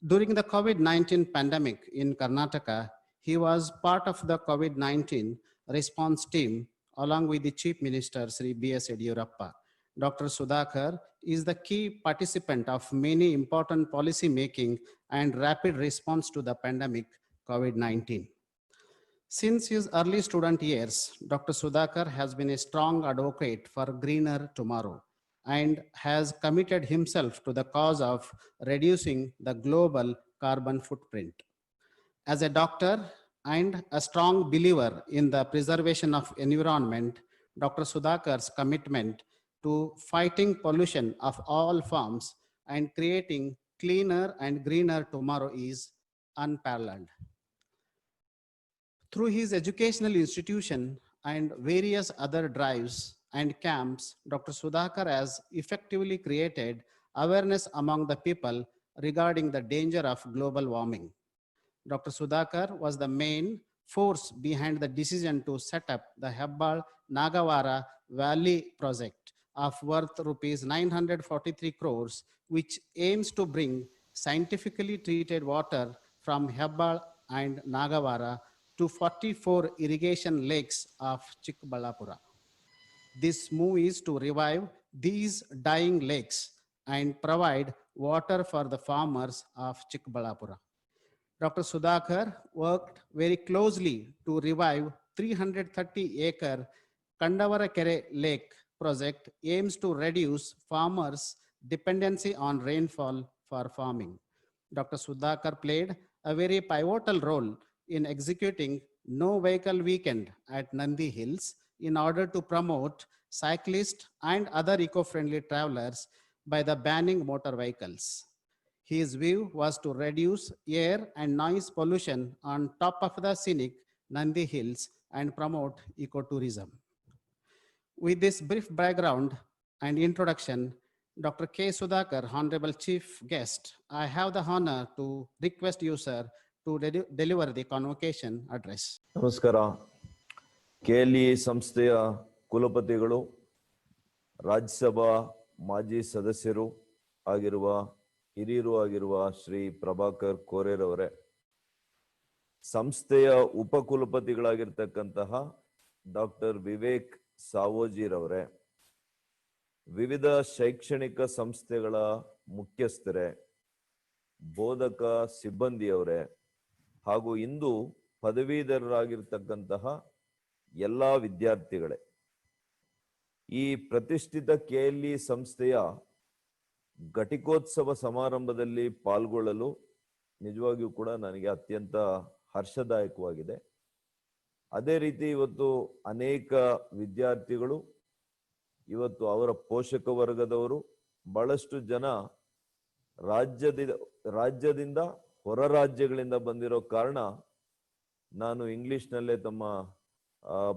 During the COVID-19 pandemic in Karnataka, he was part of the COVID-19 response team along with the Chief Minister, Sri B.S. Yediyurappa. Dr. Sudhakar is the key participant of many important policy making and rapid response to the pandemic COVID-19. Since his early student years, Dr. Sudhakar has been a strong advocate for greener tomorrow and has committed himself to the cause of reducing the global carbon footprint. As a doctor and a strong believer in the preservation of environment, Dr. Sudhakar's commitment to fighting pollution of all forms and creating cleaner and greener tomorrow is unparalleled. Through his educational institution and various other drives, and camps, Dr. Sudhakar has effectively created awareness among the people regarding the danger of global warming. Dr. Sudhakar was the main force behind the decision to set up the Hebbal Nagavara Valley project of worth rupees 943 crores, which aims to bring scientifically treated water from Hebbal and Nagavara to 44 irrigation lakes of Chikbalapura. This move is to revive these dying lakes and provide water for the farmers of Chikbalapura. Dr. Sudhakar worked very closely to revive 330-acre Kandavarakere Lake project aims to reduce farmers' dependency on rainfall for farming. Dr. Sudhakar played a very pivotal role in executing No Vehicle Weekend at Nandi Hills in order to promote cyclists and other eco-friendly travelers by the banning motor vehicles. His view was to reduce air and noise pollution on top of the scenic Nandi Hills and promote ecotourism. With this brief background and introduction, Dr. K. Sudhakar, Honorable Chief Guest, I have the honor to request you, sir, to deliver the convocation address. ನಮಸ್ಕಾರ. KLE ಸಂಸ್ಥೆಯ ಕುಲಪತಿಗಳು, ರಾಜ್ಯಸಭಾ ಮಾಜಿ ಸದಸ್ಯರು ಆಗಿರುವ ಹಿರಿಯರು ಆಗಿರುವ ಶ್ರೀ ಪ್ರಭಾಕರ್ ಕೋರೆರವರೇ, ಸಂಸ್ಥೆಯ ಉಪಕುಲಪತಿಗಳಾಗಿರ್ತಕ್ಕಂತಹ doctor Vivek ಸಾವೋಜಿರವರೇ, ವಿವಿಧ ಶೈಕ್ಷಣಿಕ ಸಂಸ್ಥೆಗಳ ಮುಖ್ಯಸ್ಥರೇ, ಬೋಧಕ ಸಿಬ್ಬಂದಿಯವರೇ ಹಾಗೂ ಇಂದು ಪದವೀಧರರಾಗಿರ್ತಕ್ಕಂತಹ ಎಲ್ಲ ವಿದ್ಯಾರ್ಥಿಗಳೇ, ಈ ಪ್ರತಿಷ್ಠಿತ KLE ಸಂಸ್ಥೆಯ ಘಟಿಕೋತ್ಸವ ಸಮಾರಂಭದಲ್ಲಿ ಪಾಲ್ಗೊಳ್ಳಲು ನಿಜವಾಗಿಯೂ ಕೂಡ ನನಗೆ ಅತ್ಯಂತ ಹರ್ಷದಾಯಕವಾಗಿದೆ. ಅದೇ ರೀತಿ ಇವತ್ತು ಅನೇಕ ವಿದ್ಯಾರ್ಥಿಗಳು, ಇವತ್ತು ಅವರ ಪೋಷಕ ವರ್ಗದವರು, ಬಹಳಷ್ಟು ಜನ ರಾಜ್ಯದಿಂದ ಹೊರ ರಾಜ್ಯಗಳಿಂದ ಬಂದಿರೋ ಕಾರಣ ನಾನು ಇಂಗ್ಲಿಷ್ನಲ್ಲೇ ತಮ್ಮ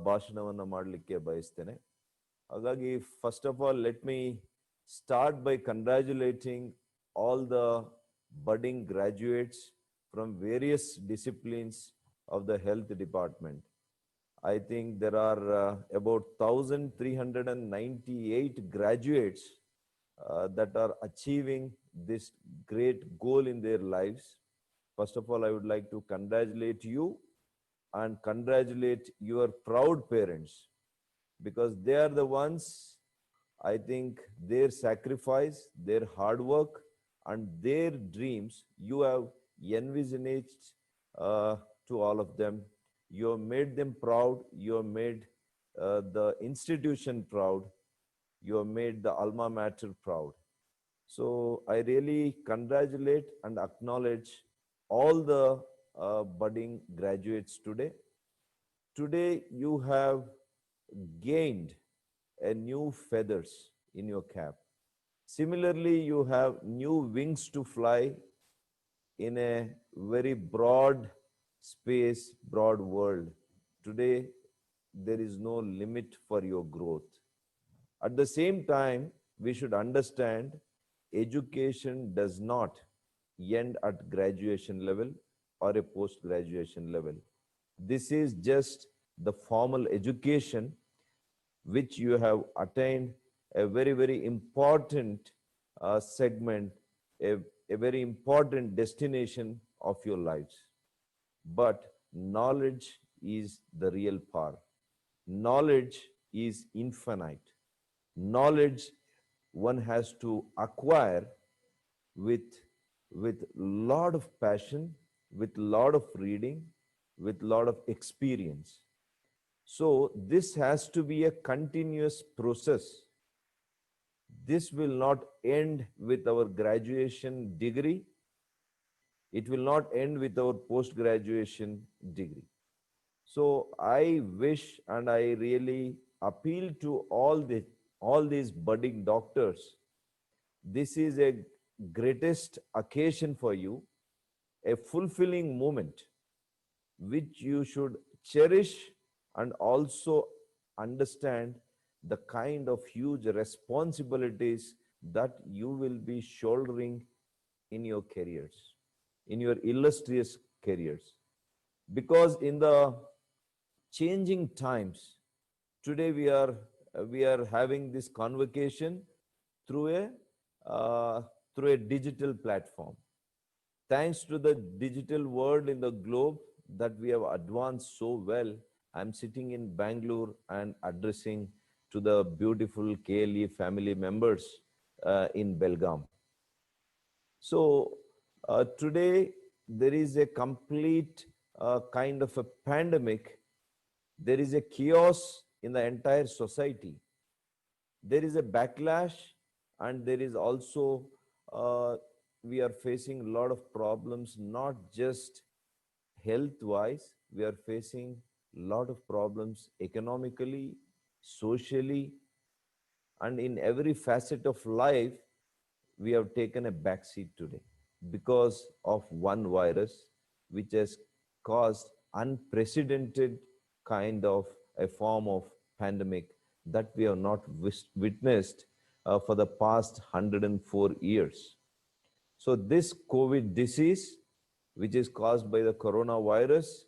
ಭಾಷಣವನ್ನು ಮಾಡಲಿಕ್ಕೆ ಬಯಸ್ತೇನೆ. ಹಾಗಾಗಿ first of all let me start by congratulating all the budding graduates from various disciplines of the health department. I think there are about 1,398 graduates that are achieving this great goal in their lives. First of all, I would like to congratulate you and congratulate your proud parents, because they are the ones, I think their sacrifice, their hard work and their dreams, you have envisaged to all of them. You have made them proud. You have made the institution proud. You have made the alma mater proud. So I really congratulate and acknowledge all the budding graduates today. Today you have gained a new feathers in your cap. Similarly, you have new wings to fly in a very broad space, broad world. Today, there is no limit for your growth. At the same time, we should understand education does not end at graduation level or a post-graduation level. This is just the formal education which you have attained a very, very important segment, a very important destination of your lives. But knowledge is the real power. Knowledge is infinite. Knowledge one has to acquire with lot of passion, with lot of reading, with lot of experience. So this has to be a continuous process. This will not end with our graduation degree. It will not end with our post-graduation degree. So I wish and I really appeal to all these budding doctors. This is a greatest occasion for you, a fulfilling moment which you should cherish and also understand the kind of huge responsibilities that you will be shouldering in your careers, in your illustrious careers. Because in the changing times, today we are having this convocation through a digital platform. Thanks to the digital world in the globe that we have advanced so well, I'm sitting in Bangalore and addressing to the beautiful KLE family members in Belgaum. So today there is a complete kind of a pandemic. There is a chaos in the entire society. There is a backlash, and there is also we are facing a lot of problems, not just health wise, we are facing a lot of problems economically, socially, and in every facet of life. We have taken a backseat today because of one virus which has caused unprecedented kind of a form of pandemic that we have not witnessed for the past 104 years. So this COVID disease, which is caused by the coronavirus,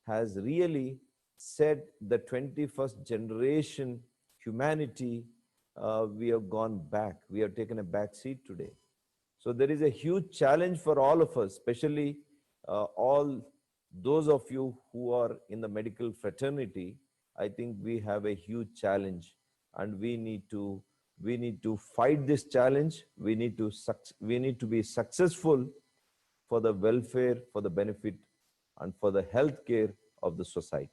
has really set the 21st generation humanity, we have gone back. We have taken a back seat today. So there is a huge challenge for all of us, especially all those of you who are in the medical fraternity. I think we have a huge challenge, and we need to fight this challenge. We need to be successful for the welfare, for the benefit, and for the health care of the society.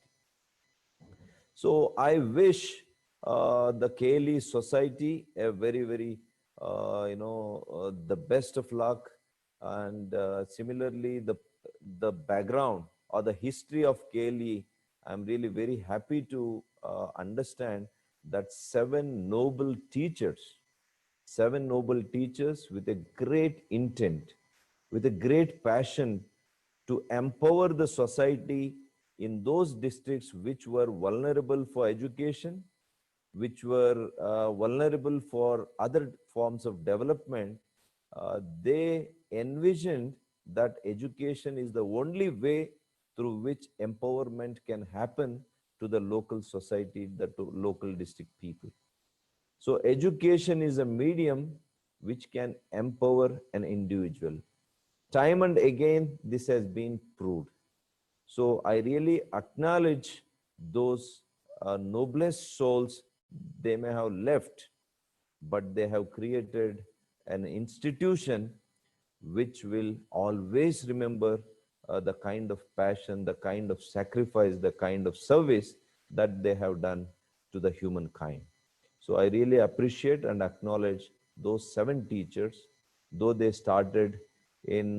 So I wish the KLE society a very, very, the best of luck. And similarly, the background or the history of KLE, I'm really very happy to understand that seven noble teachers with a great intent, with a great passion to empower the society in those districts which were vulnerable for education, which were vulnerable for other forms of development. They envisioned that education is the only way through which empowerment can happen to the local society, the local district people. So education is a medium which can empower an individual. Time and again, this has been proved. So I really acknowledge those noblest souls. They may have left, but they have created an institution which will always remember the kind of passion, the kind of sacrifice, the kind of service that they have done to the humankind. So I really appreciate and acknowledge those seven teachers, though they started in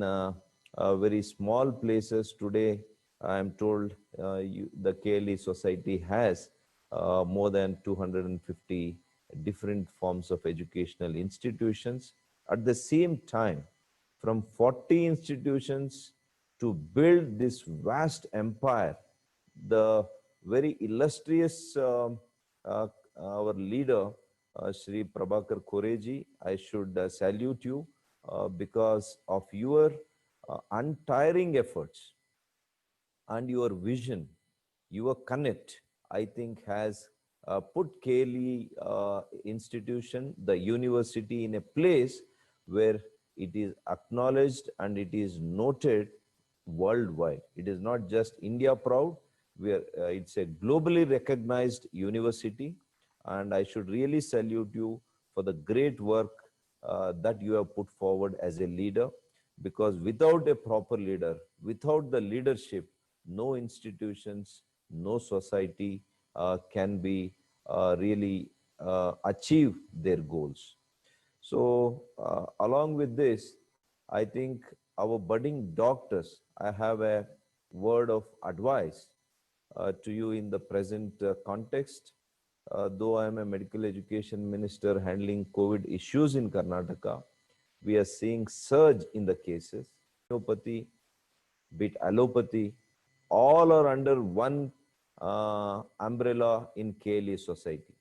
very small places. Today, I am told the KLE society has more than 250 different forms of educational institutions. At the same time, from 40 institutions to build this vast empire, the very illustrious our leader, Shri Prabhakar Koreji, I should salute you because of your untiring efforts and your vision, your connect, I think has put KLE institution, the university, in a place where it is acknowledged and it is noted worldwide. It is not just India proud, where it's a globally recognized university. And I should really salute you for the great work that you have put forward as a leader, because without a proper leader, without the leadership, no institutions, no society can be really achieve their goals. So along with this, I think our budding doctors, I have a word of advice to you in the present context. Though I am a medical education minister handling COVID issues in Karnataka, we are seeing surge in the cases. Homeopathy, be it allopathy, all are under one umbrella in KLE society.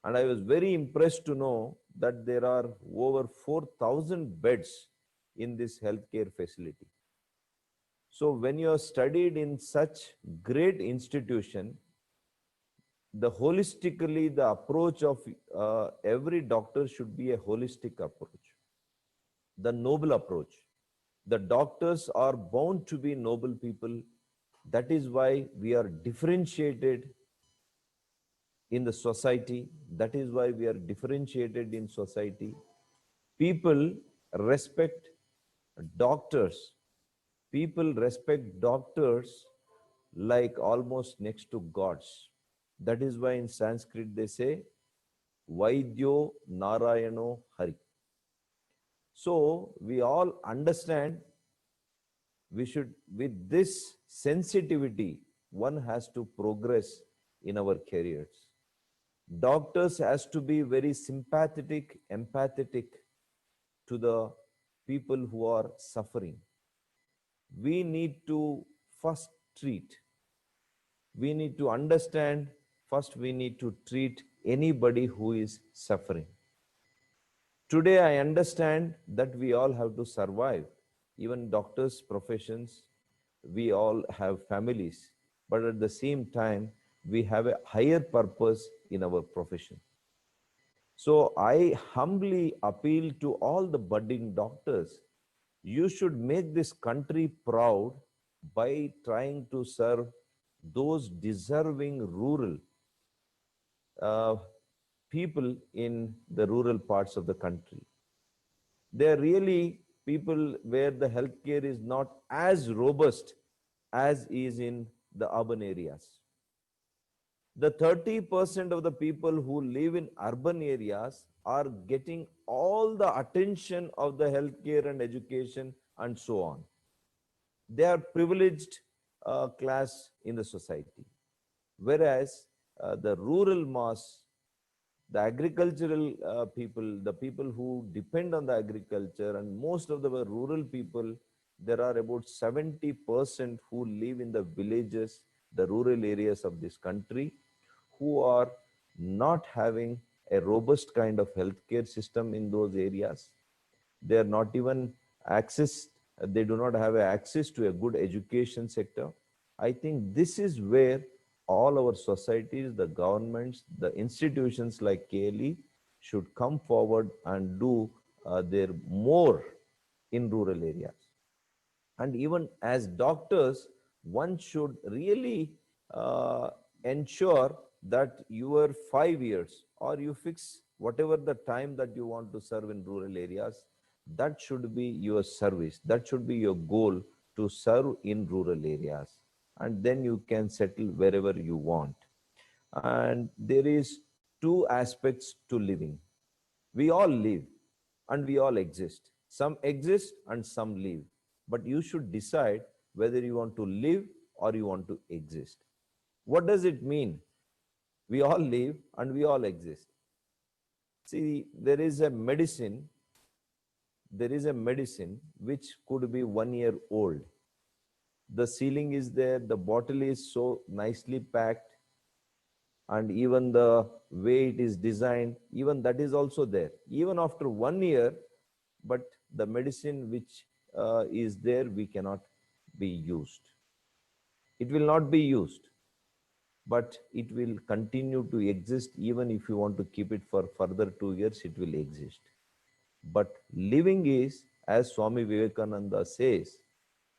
And I was very impressed to know that there are over 4,000 beds in this healthcare facility. So when you are studied in such great institution, the holistically, the approach of every doctor should be a holistic approach, the noble approach. The doctors are bound to be noble people. That is why we are differentiated in the society. That is why we are differentiated in society. People respect doctors. People respect doctors like almost next to gods. That is why in Sanskrit they say, Vaidyo Narayano Hari. So we all understand we should, with this sensitivity, one has to progress in our careers. Doctors has to be very sympathetic, empathetic to the people who are suffering. We need to first treat. We need to understand, first we need to treat anybody who is suffering. Today I understand that we all have to survive. Even doctors' professions, we all have families. But at the same time, we have a higher purpose in our profession. So I humbly appeal to all the budding doctors. You should make this country proud by trying to serve those deserving rural people in the rural parts of the country. They are really people where the healthcare is not as robust as is in the urban areas. The 30% of the people who live in urban areas are getting all the attention of the healthcare and education and so on. They are privileged class in the society. Whereas the rural mass, the agricultural people, the people who depend on the agriculture, and most of the rural people, there are about 70% who live in the villages, the rural areas of this country, who are not having a robust kind of healthcare system in those areas. They are not even they do not have access to a good education sector. I think this is where all our societies, the governments, the institutions like KLE should come forward and do their more in rural areas. And even as doctors, one should really ensure that your 5 years, or you fix whatever the time that you want to serve in rural areas, that should be your service. That should be your goal, to serve in rural areas. And then you can settle wherever you want. And there is two aspects to living. We all live and we all exist. Some exist and some live. But you should decide whether you want to live or you want to exist. What does it mean? We all live and we all exist. See, there is a medicine which could be 1 year old. The sealing is there, the bottle is so nicely packed, and even the way it is designed, even that is also there. Even after 1 year, but the medicine which is there, we cannot be used. It will not be used, but it will continue to exist. Even if you want to keep it for further 2 years, it will exist. But living is, as Swami Vivekananda says,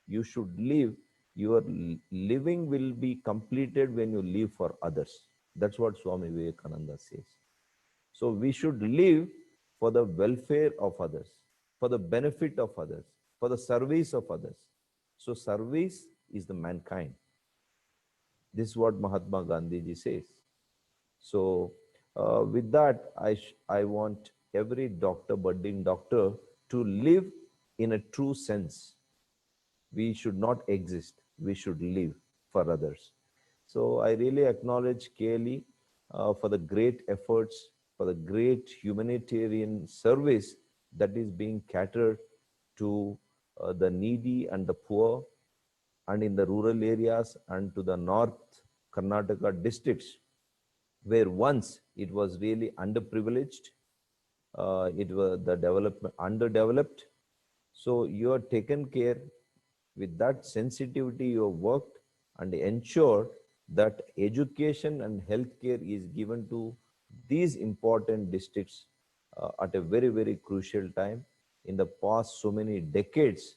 you should live. Your living will be completed when you live for others. That's what Swami Vivekananda says. So we should live for the welfare of others, for the benefit of others, for the service of others. So service is the mankind. This is what Mahatma Gandhi ji says. So with that, I want every doctor, budding doctor, to live in a true sense. We should not exist. We should live for others. So I really acknowledge KLE for the great efforts, for the great humanitarian service that is being catered to the needy and the poor, and in the rural areas and to the North Karnataka districts, where once it was really underprivileged. It was the development underdeveloped. So you are taken care with that sensitivity. You have worked and ensured that education and healthcare is given to these important districts at a very, very crucial time. In the past so many decades,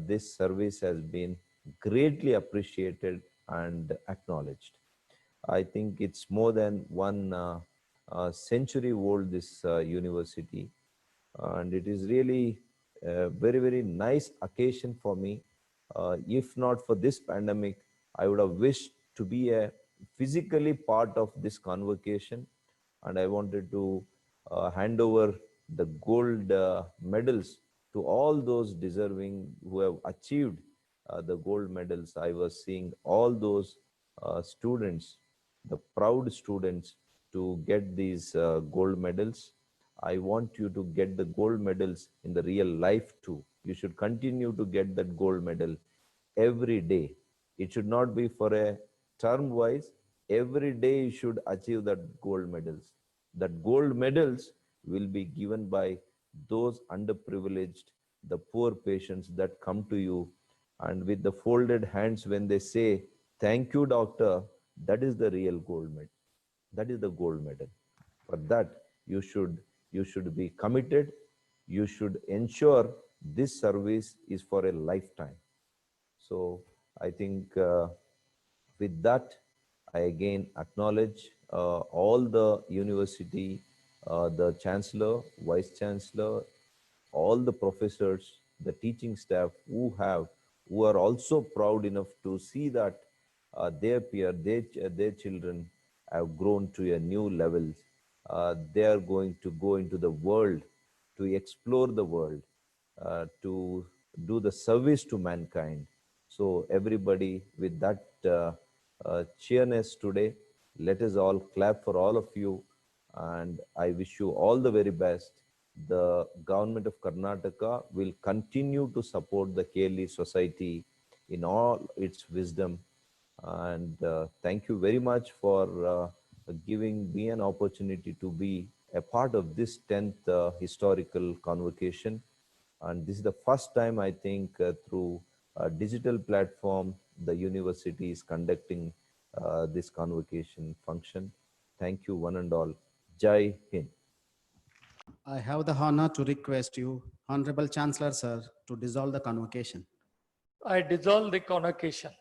this service has been greatly appreciated and acknowledged. I think it's more than one century old, this university. And it is really a very, very nice occasion for me. If not for this pandemic, I would have wished to be a physically part of this convocation. And I wanted to hand over the gold medals to all those deserving who have achieved the gold medals. I was seeing all those students, the proud students, to get these gold medals. I want you to get the gold medals in the real life too. You should continue to get that gold medal every day. It should not be for a term wise. Every day you should achieve that gold medals. That gold medals will be given by those underprivileged, the poor patients that come to you, and with the folded hands when they say, "Thank you, doctor," that is the real gold medal. That is the gold medal. For that, you should be committed. You should ensure this service is for a lifetime. So I think with that, I again acknowledge all the university, the chancellor, vice chancellor, all the professors, the teaching staff who are also proud enough to see that their peer, their children have grown to a new level. They are going to go into the world, to explore the world, to do the service to mankind. So everybody, with that cheerness today, let us all clap for all of you, and I wish you all the very best. The government of Karnataka will continue to support the KLE society in all its wisdom. And thank you very much for giving me an opportunity to be a part of this 10th historical convocation. And this is the first time, I think, through a digital platform, the university is conducting this convocation function. Thank you, one and all. Jai Hind. I have the honor to request you, Honorable Chancellor, sir, to dissolve the convocation. I dissolve the convocation.